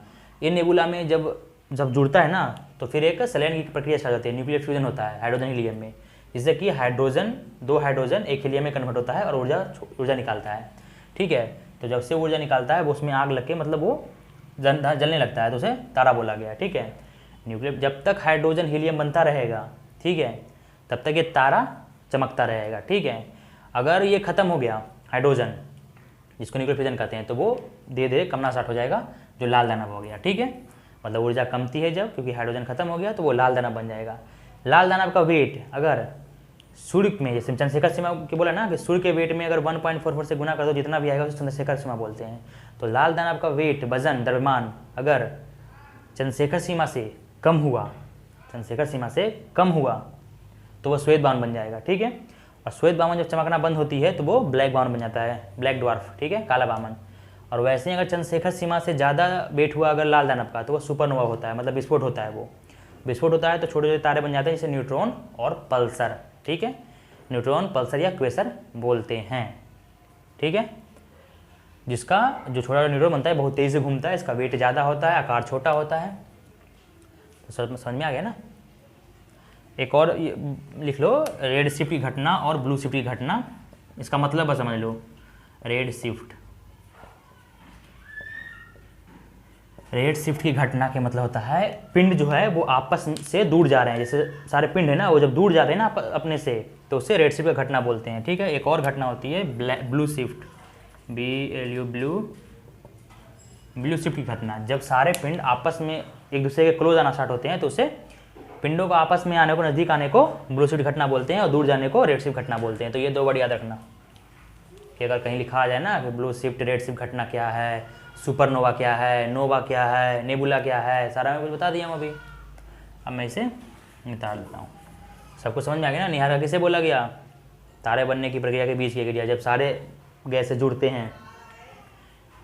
ये नेबुला में जब जुड़ता है ना तो फिर एक संलयन की प्रक्रिया स्टार्ट होती है, न्यूक्लियर फ्यूजन होता है हाइड्रोजन हीलियम में, जिससे कि दो हाइड्रोजन एक हीलियम में कन्वर्ट होता है और ऊर्जा निकालता है, ठीक है। तो जब से ऊर्जा निकालता है वो उसमें आग लग के मतलब वो जलने लगता है, तो उसे तारा बोला गया, ठीक है। न्यूक्लियर, जब तक हाइड्रोजन हीलियम बनता रहेगा, ठीक है, तब तक ये तारा चमकता रहेगा, ठीक है। अगर ये खत्म हो गया हाइड्रोजन, जिसको न्यूक्लियर फ्यूजन कहते हैं, तो वो धीरे धीरे कमना स्टार्ट हो जाएगा, जो लाल दानव हो गया, ठीक है। मतलब ऊर्जा कमती है जब, क्योंकि हाइड्रोजन खत्म हो गया तो वो लाल दानव बन जाएगा। लाल दानव का वेट अगर सूर्य में, जैसे चंद्रशेखर सीमा के बोला ना कि सूर्य के वेट में अगर 1.44 से गुना कर दो, जितना भी आएगा उसे चंद्रशेखर सीमा बोलते हैं। तो लाल दानव का वेट, वजन, द्रव्यमान अगर चंद्रशेखर सीमा से कम हुआ, चंद्रशेखर सीमा से कम हुआ तो वो श्वेत बामन बन जाएगा, ठीक है। और श्वेत बामन जब चमकना बंद होती है तो वो ब्लैक बामन बन जाता है, ब्लैक ड्वार्फ, ठीक है, काला बामन। और वैसे ही अगर चंद्रशेखर सीमा से ज़्यादा वेट हुआ अगर लाल दानव का तो वो सुपरनोवा होता है, मतलब विस्फोट होता है। वो विस्फोट होता है तो छोटे छोटे तारे बन जाते हैं, जैसे न्यूट्रॉन और पल्सर, ठीक है। न्यूट्रॉन, पल्सर या क्वेसर बोलते हैं, ठीक है। जिसका जो छोटा न्यूट्रॉन बनता है बहुत तेज़ी से घूमता है, इसका वेट ज़्यादा होता है, आकार छोटा होता है। तो समझ में आ गया ना। एक और लिख लो, रेड शिफ्ट की घटना और ब्लू शिफ्ट की घटना, इसका मतलब बस समझ लो। Red shift. रेड शिफ्ट की घटना के मतलब होता है पिंड जो है वो आपस से दूर जा रहे हैं, जैसे सारे पिंड है ना वो जब दूर जाते हैं ना अपने से, तो उससे रेड शिफ्ट का घटना बोलते हैं। ठीक है, एक और घटना होती है blue shift, BLU blue shift की घटना। जब सारे पिंड आपस में एक दूसरे के क्लोज आना स्टार्ट होते हैं तो उसे पिंडों को आपस में आने को, नज़दीक आने को ब्लू शिफ्ट घटना बोलते हैं और दूर जाने को रेड शिफ्ट घटना बोलते हैं। तो ये दो वर्ड याद रखना कि अगर कहीं लिखा आ जाए ना कि ब्लू शिफ्ट रेड शिफ्ट घटना क्या है, सुपरनोवा क्या है, नोवा क्या है, नेबुला क्या है, सारा मैं कुछ बता दिया हूँ अभी। अब मैं इसे निकाल देता हूँ। सबको समझ में आ गया ना? निहार का किसे बोला गया? तारे बनने की प्रक्रिया के बीच किया गया, जब सारे गैस से जुड़ते हैं,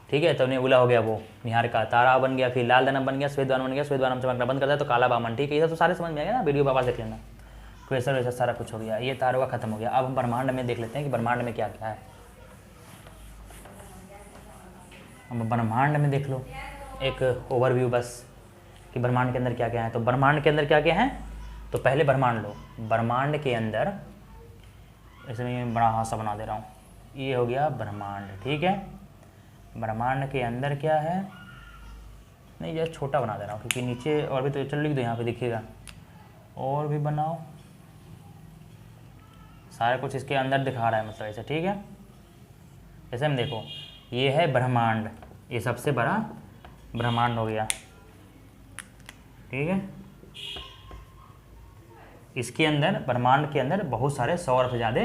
ठीक है, तो नेबुला हो गया वो निहार का, तारा बन गया, फिर लाल दानव बन गया, श्वेत दानव बन गया, श्वेत दानव चमकना बंद करता है तो काला बामन। ठीक है, ये तो सारे समझ में आ गया ना, वीडियो वापस देख लेना। क्वेश्चन वैसा सारा कुछ हो गया, ये तारों का खत्म हो गया। अब हम ब्रह्मांड में देख लेते हैं कि ब्रह्मांड में क्या क्या है। अब ब्रह्मांड में देख लो एक ओवरव्यू बस कि ब्रह्मांड के अंदर क्या क्या है। तो ब्रह्मांड के अंदर क्या क्या है, तो पहले ब्रह्मांड लो। ब्रह्मांड के अंदर, इसमें मैं बड़ा हासा बना दे रहा हूँ, ये हो गया ब्रह्मांड। ठीक है, ब्रह्मांड के अंदर क्या है, नहीं जरा छोटा बना दे रहा हूँ क्योंकि नीचे और भी, तो चलो लिख दो यहाँ पे दिखिएगा, और भी बनाओ, सारा कुछ इसके अंदर दिखा रहा है मतलब ऐसे। ठीक है, जैसे हम देखो ये है ब्रह्मांड, ये सबसे बड़ा ब्रह्मांड हो गया। ठीक है, इसके अंदर, ब्रह्मांड के अंदर बहुत सारे 100 से ज़्यादा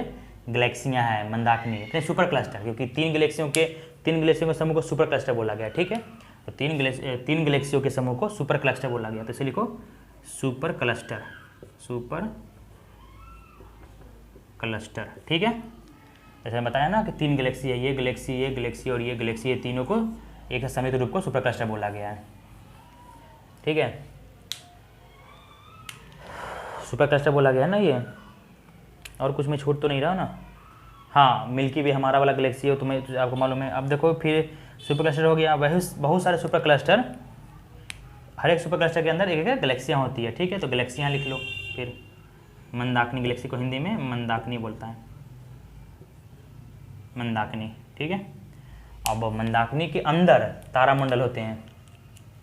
गैलेक्सियाँ हैं, मंदाकिनी, इतने सुपर क्लस्टर, क्योंकि तीन गैलेक्सियों के समूह को सुपर क्लस्टर बोला गया। ठीक है, तो तीन गैलेक्सियों के समूह को सुपर क्लस्टर बोला गया, तो इसे लिखो सुपर क्लस्टर, सुपर क्लस्टर। ठीक है, जैसे मैं बताया ना कि तीन गैलेक्सी है, ये गैलेक्सी और ये गैलेक्सी, ये तीनों को एक समित रूप को सुपर क्लस्टर बोला गया है। ठीक है, सुपर क्लस्टर बोला गया है ना ये, और कुछ में छूट तो नहीं रहा ना? हाँ, मिल्की वे हमारा वाला गैलेक्सी है, तुम्हें आपको मालूम है। अब देखो फिर सुपर क्लस्टर हो गया, वही बहुत सारे सुपर क्लस्टर, हर एक सुपर क्लस्टर के अंदर एक एक गैलेक्सियाँ होती है। ठीक है, तो गैलेक्सियाँ लिख लो। फिर मंदाकिनी, गैलेक्सी को हिंदी में मंदाकिनी बोलता है, मंदाकिनी। ठीक है, अब मंदाकिनी के अंदर तारामंडल होते हैं,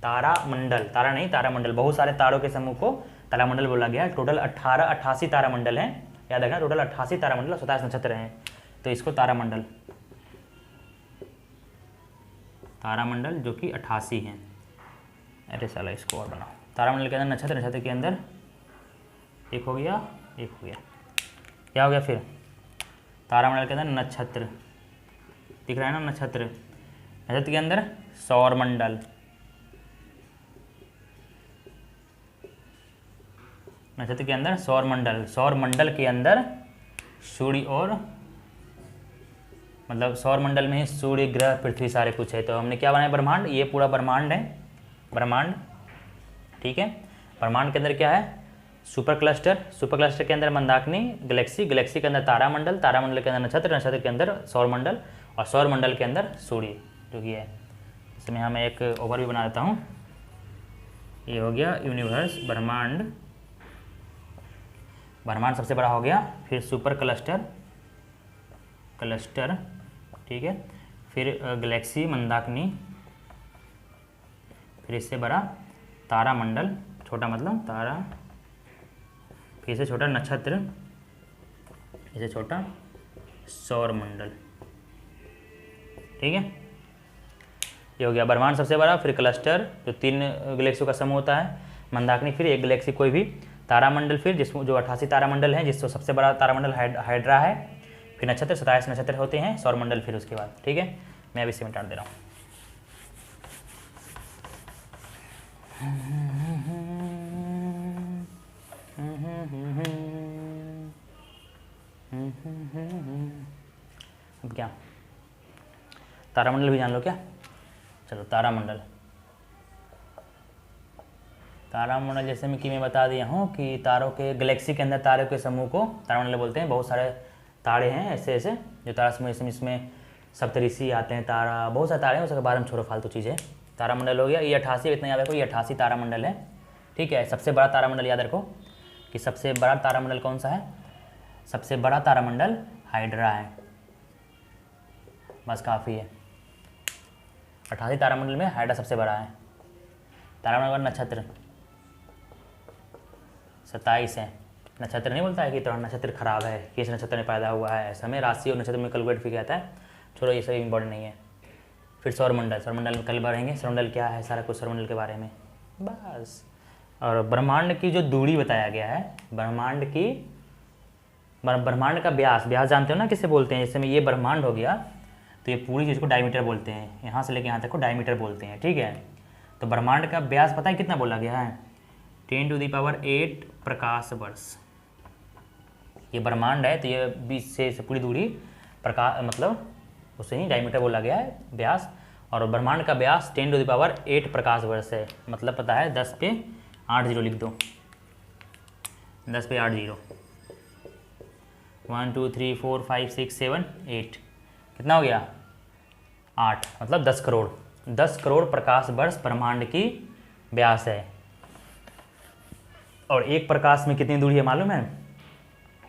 तारामंडल, तारा नहीं तारामंडल, बहुत सारे तारों के समूह को तारामंडल बोला गया है। टोटल 88 तारामंडल हैं, याद रखना, टोटल 88 तारामंडल, 27 नक्षत्र हैं, तो इसको तारामंडल, तारामंडल जो कि 88 हैं। अरे साला इसको और बनाओ। तारामंडल के अंदर नक्षत्र, नक्षत्र के अंदर एक हो गया, एक हो गया, क्या हो गया फिर? तारामंडल के अंदर नक्षत्र दिख रहा है ना, नक्षत्र, नक्षत्र के अंदर सौरमंडल, नक्षत्र के अंदर सौरमंडल, सौरमंडल के अंदर सूर्य और, मतलब सौरमंडल में ही सूर्य, ग्रह, पृथ्वी सारे कुछ है। तो हमने क्या बनाया, ब्रह्मांड, ये पूरा ब्रह्मांड है, ब्रह्मांड। ठीक है, ब्रह्मांड के अंदर क्या है, सुपर क्लस्टर, सुपर क्लस्टर के अंदर मंदाकिनी, गैलेक्सी, गैलेक्सी के अंदर तारामंडल, तारामंडल के अंदर नक्षत्र, नक्षत्र के अंदर सौरमंडल, और सौरमंडल के अंदर सूर्य जो कि है। इसमें हम एक ओवरव्यू बना देता हूँ। ये हो गया यूनिवर्स, ब्रह्मांड, ब्रह्मांड सबसे बड़ा हो गया, फिर सुपर क्लस्टर, क्लस्टर, ठीक है, फिर गैलेक्सी, मंदाकिनी, फिर इससे बड़ा तारामंडल, छोटा मतलब तारा, फिर से छोटा नक्षत्र, इसे छोटा सौरमंडल। ठीक है, ये हो गया ब्रह्मांड सबसे बड़ा, फिर क्लस्टर जो 3 गैलेक्सियों का समूह होता है, मंदाकिनी, फिर एक गैलेक्सी कोई भी, तारामंडल, फिर जिसमें जो 88 तारामंडल हैं, जिसको सबसे बड़ा तारामंडल हाइड्रा है, फिर नक्षत्र, 27 नक्षत्र होते हैं, सौरमंडल फिर उसके बाद। ठीक है, मैं अभी इसे मिटा दे रहा हूँ। अब क्या, तारामंडल भी जान लो क्या? चलो तारामंडल, तारामंडल जैसे मैं कि मैं बता दिया हूँ कि तारों के, गैलेक्सी के अंदर तारों के समूह को तारामंडल बोलते हैं। बहुत सारे तारे हैं ऐसे ऐसे जो तारा समूह, इसमें सप्तऋषि आते हैं, तारा, बहुत सारे तारे हैं, उसके बारे में छोड़ो फालतू चीज़ें। तारामंडल हो गया, ये 88, इतना याद रखो, ये 88 तारामंडल है। ठीक है, सबसे बड़ा तारामंडल याद रखो कि सबसे बड़ा तारामंडल कौन सा है, सबसे बड़ा तारामंडल हाइड्रा है, बस काफ़ी है। 88 तारामंडल में हाइड्रा सबसे बड़ा है। तारामंडल नक्षत्र 27 है। नक्षत्र नहीं बोलता है कि तुम्हारा नक्षत्र खराब है, कि इस नक्षत्र में पैदा हुआ है, ऐसा में राशि और नक्षत्र में कैलकुलेट भी कहता है। छोड़ो ये सब इंपॉर्टेंट नहीं है। फिर सौरमंडल, सौरमंडल में कल बढ़ेंगे सौरमंडल क्या है, सारा कुछ सौरमंडल के बारे में बस। और ब्रह्मांड की जो दूरी बताया गया है, ब्रह्मांड का व्यास, व्यास जानते हो ना किसे बोलते हैं, जैसे में ये ब्रह्मांड हो गया तो ये पूरी चीज़ को डायमीटर बोलते हैं, यहाँ से लेके यहाँ तक को डायमीटर बोलते हैं, ठीक है। तो ब्रह्मांड का व्यास पता है कितना बोला गया है, 10⁸ प्रकाश वर्ष। ये ब्रह्मांड है तो ये 20 से पूरी दूरी प्रकाश, मतलब उसे ही डायमीटर बोला गया है व्यास। और ब्रह्मांड का व्यास 10⁸ प्रकाश वर्ष है, मतलब पता है 10 पे 8 जीरो लिख दो, 10 पे 8 जीरो। 1 2 3 4 5 6 7 8 कितना हो गया 8, मतलब 10 करोड़। 10 करोड़ प्रकाश वर्ष ब्रह्मांड की व्यास है। और एक प्रकाश में कितनी दूरी है मालूम है?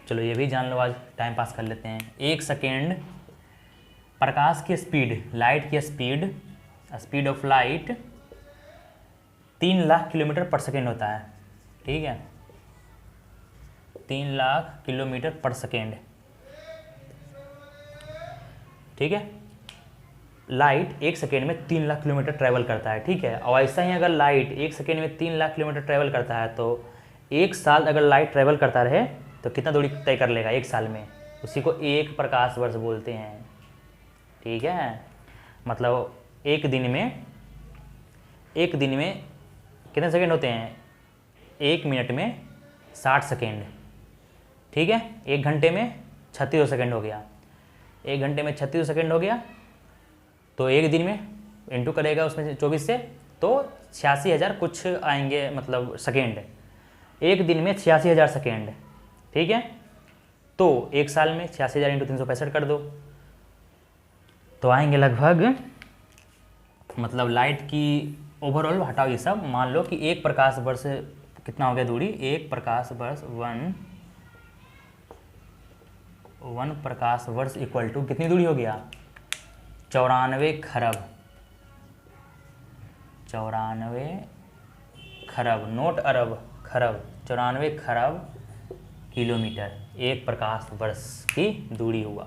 चलो ये भी जान लो, आज टाइम पास कर लेते हैं। 1 सेकेंड प्रकाश की स्पीड, लाइट की speed, speed of light 3 lakh kilometre पर सेकेंड होता है, ठीक है। 3 लाख किलोमीटर पर सेकेंड, ठीक है। लाइट 1 सेकेंड में 3 लाख किलोमीटर ट्रैवल करता है, ठीक है। और ऐसा ही अगर लाइट 1 सेकेंड में 3 लाख किलोमीटर ट्रैवल करता है तो 1 साल अगर लाइट ट्रैवल करता रहे तो कितना दूरी तय कर लेगा 1 साल में? उसी को 1 प्रकाश वर्ष बोलते हैं, ठीक है। मतलब एक दिन में कितने सेकेंड होते हैं? 1 मिनट में 60 सेकेंड, ठीक है। 1 घंटे में 3600 सेकेंड हो गया। 1 घंटे में 3600 सेकेंड हो गया तो एक दिन में इंटू करेगा उसमें 24 से तो 86,000 कुछ आएंगे, मतलब सेकेंड। एक दिन में 86,000 सेकेंड, ठीक है। तो एक साल में 86,000 इंटू 365 कर दो तो आएंगे लगभग, मतलब लाइट की ओवरऑल हटाओ ये सब, मान लो कि 1 प्रकाश वर्ष कितना हो गया दूरी? 1 प्रकाश वर्ष 1 प्रकाश वर्ष इक्वल टू कितनी दूरी हो गया? 94 खरब, 94 खरब, नोट अरब, खरब, 94 खरब किलोमीटर 1 प्रकाश वर्ष की दूरी हुआ।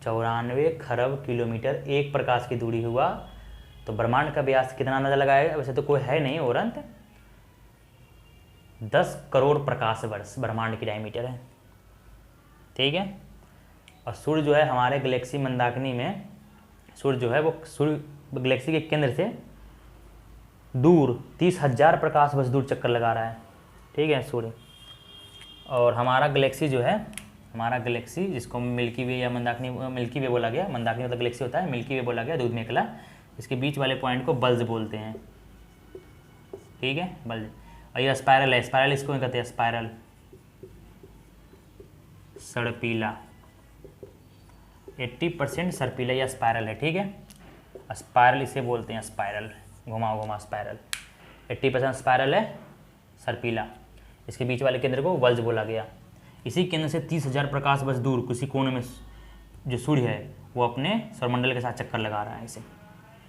94 खरब किलोमीटर 1 प्रकाश की दूरी हुआ। तो ब्रह्मांड का व्यास कितना अंदाजा लगाएगा? वैसे तो कोई है नहीं औरंत, 10 करोड़ प्रकाश वर्ष ब्रह्मांड की डायमीटर है, ठीक है। और सूर्य जो है हमारे गैलेक्सी मंदाकिनी में, सूर्य जो है वो सूर्य गैलेक्सी के केंद्र से दूर 30,000 प्रकाश वर्ष दूर चक्कर लगा रहा है, ठीक है सूर्य। और हमारा गैलेक्सी जो है, हमारा गैलेक्सी जिसको मिल्की वे या मंदाकिनी, मिल्की वे बोला गया, मंदाकिनी मतलब गैलेक्सी होता है, मिल्की वे बोला गया दूध में निकला, इसके बीच वाले पॉइंट को बल्ज बोलते हैं, ठीक है, बल्ज। और ये स्पायरल है, स्पायरल इसको कहते हैं स्पायरल, सर्पिला, 80% सर्पिला या स्पायरल है, ठीक है। स्पायरल इसे बोलते हैं, स्पायरल, घुमा घुमा स्पायरल, 80% स्पायरल है, सर्पिला। इसके बीच वाले केंद्र को बल्ज बोला गया। इसी केंद्र से 30,000 प्रकाश वर्ष दूर किसी कोने में जो सूर्य है वो अपने सौरमंडल के साथ चक्कर लगा रहा है। इसे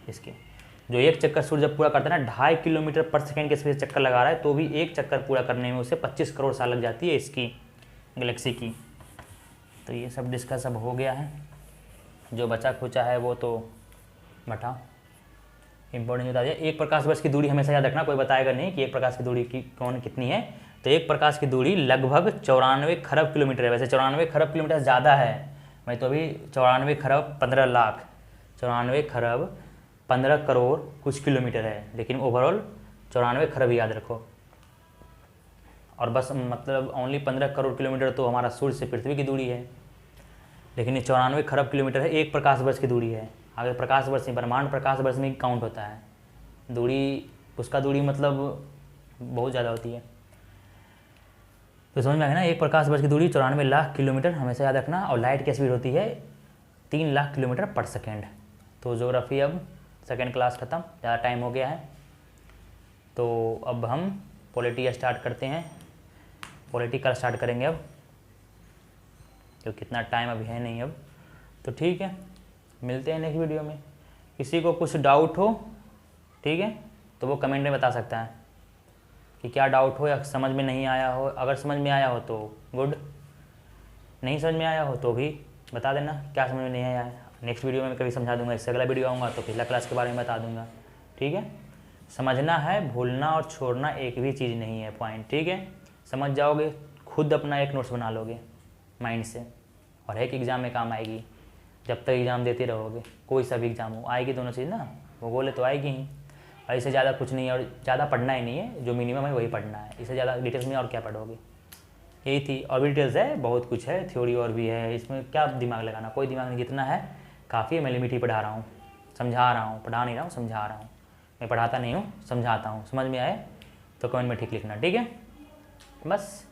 इसके जो एक चक्कर सूर्य जब पूरा करता है ना, 2.5 किलोमीटर पर सेकेंड के स्पीड से चक्कर लगा रहा है, तो भी एक चक्कर पूरा करने में उसे 25 करोड़ साल लग जाती है इसकी गैलेक्सी की। तो ये सब डिस्कस अब हो गया है, जो बचा खुचा है वो तो बताओ, इंपॉर्टेंट बता दिया। 1 प्रकाश वर्ष की दूरी हमेशा याद रखना, कोई बताएगा नहीं कि 1 प्रकाश की दूरी की कौन कितनी है। तो 1 प्रकाश की दूरी लगभग 94 खरब किलोमीटर है। वैसे 94 खरब किलोमीटर ज़्यादा है, मैं तो अभी 94 खरब 15 लाख, 94 खरब 15 करोड़ कुछ किलोमीटर है, लेकिन ओवरऑल 94 खरब याद रखो। और बस मतलब ओनली 15 करोड़ किलोमीटर तो हमारा सूर्य से पृथ्वी की दूरी है, लेकिन ये 94 खरब किलोमीटर है, 1 प्रकाश वर्ष की दूरी है। अगर प्रकाश वर्ष में, ब्रह्मांड प्रकाश वर्ष में काउंट होता है दूरी, उसका दूरी मतलब बहुत ज़्यादा होती है। तो समझ में आ गया ना, 1 प्रकाश वर्ष की दूरी 94 लाख किलोमीटर, हमेशा याद रखना। और लाइट की स्पीड होती है 3 लाख किलोमीटर पर सेकेंड। तो ज्योग्राफी अब सेकेंड क्लास ख़त्म, ज़्यादा टाइम हो गया है, तो अब हम पॉलिटी स्टार्ट करते हैं। पॉलिटी कल स्टार्ट करेंगे अब। क्योंकि इतना टाइम अभी है नहीं अब। तो ठीक है, मिलते हैं नेक्स्ट वीडियो में। किसी को कुछ डाउट हो, ठीक है, तो वो कमेंट में बता सकता है कि क्या डाउट हो या समझ में नहीं आया हो। अगर समझ में आया हो तो गुड, नहीं समझ में आया हो तो भी बता देना क्या समझ में नहीं आया है। नेक्स्ट वीडियो में मैं कभी समझा दूंगा। इससे अगला वीडियो आऊँगा तो पिछला क्लास के बारे में बता दूंगा। ठीक है, समझना है, भूलना और छोड़ना एक भी चीज़ नहीं है पॉइंट। ठीक है, समझ जाओगे, खुद अपना एक नोट्स बना लोगे माइंड से, और एक एग्ज़ाम में काम आएगी। जब तक एग्ज़ाम देते रहोगे, कोई सा भी एग्ज़ाम हो, आएगी दोनों चीज़ ना, वो बोले तो आएगी ही। और इससे ज़्यादा कुछ नहीं है, और ज़्यादा पढ़ना ही नहीं है, जो मिनिमम है वही पढ़ना है। इससे ज़्यादा डिटेल्स में और क्या पढ़ोगे, यही थी। और भी डिटेल्स है, बहुत कुछ है, थ्योरी और भी है, इसमें क्या दिमाग लगाना, कोई दिमाग नहीं, जितना है काफ़ी है। मैं लिमिट ही पढ़ा रहा हूँ, समझा रहा हूँ, पढ़ा नहीं रहा हूँ, समझा रहा हूँ। मैं पढ़ाता नहीं हूँ, समझाता हूँ। समझ में आए तो कमेंट में ठीक लिखना, ठीक है, बस।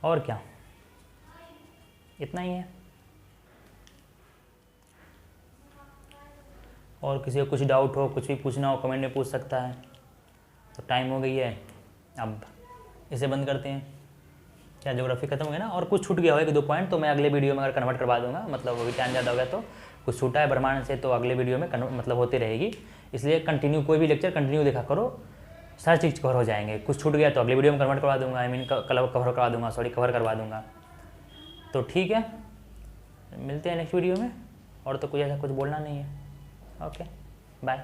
और क्या, इतना ही है। और किसी को कुछ डाउट हो, कुछ भी पूछना हो, कमेंट में पूछ सकता है। तो टाइम हो गई है, अब इसे बंद करते हैं। क्या ज्योग्राफी खत्म हो गया ना? और कुछ छूट गया हो 1-2 पॉइंट तो मैं अगले वीडियो में अगर कन्वर्ट करवा दूंगा, मतलब अभी टाइम ज़्यादा हो गया तो कुछ छूटा है ब्रह्मांड से, तो अगले वीडियो में मतलब होती रहेगी। इसलिए कंटिन्यू, कोई भी लेक्चर कंटिन्यू देखा करो, सारी चीज़ कवर हो जाएंगे। कुछ छूट गया तो अगले वीडियो में कन्वर्ट करवा दूंगा, आई मीन कवर करवा दूंगा, कवर करवा दूंगा। तो ठीक है, मिलते हैं नेक्स्ट वीडियो में। और तो कुछ ऐसा कुछ बोलना नहीं है। Okay, bye.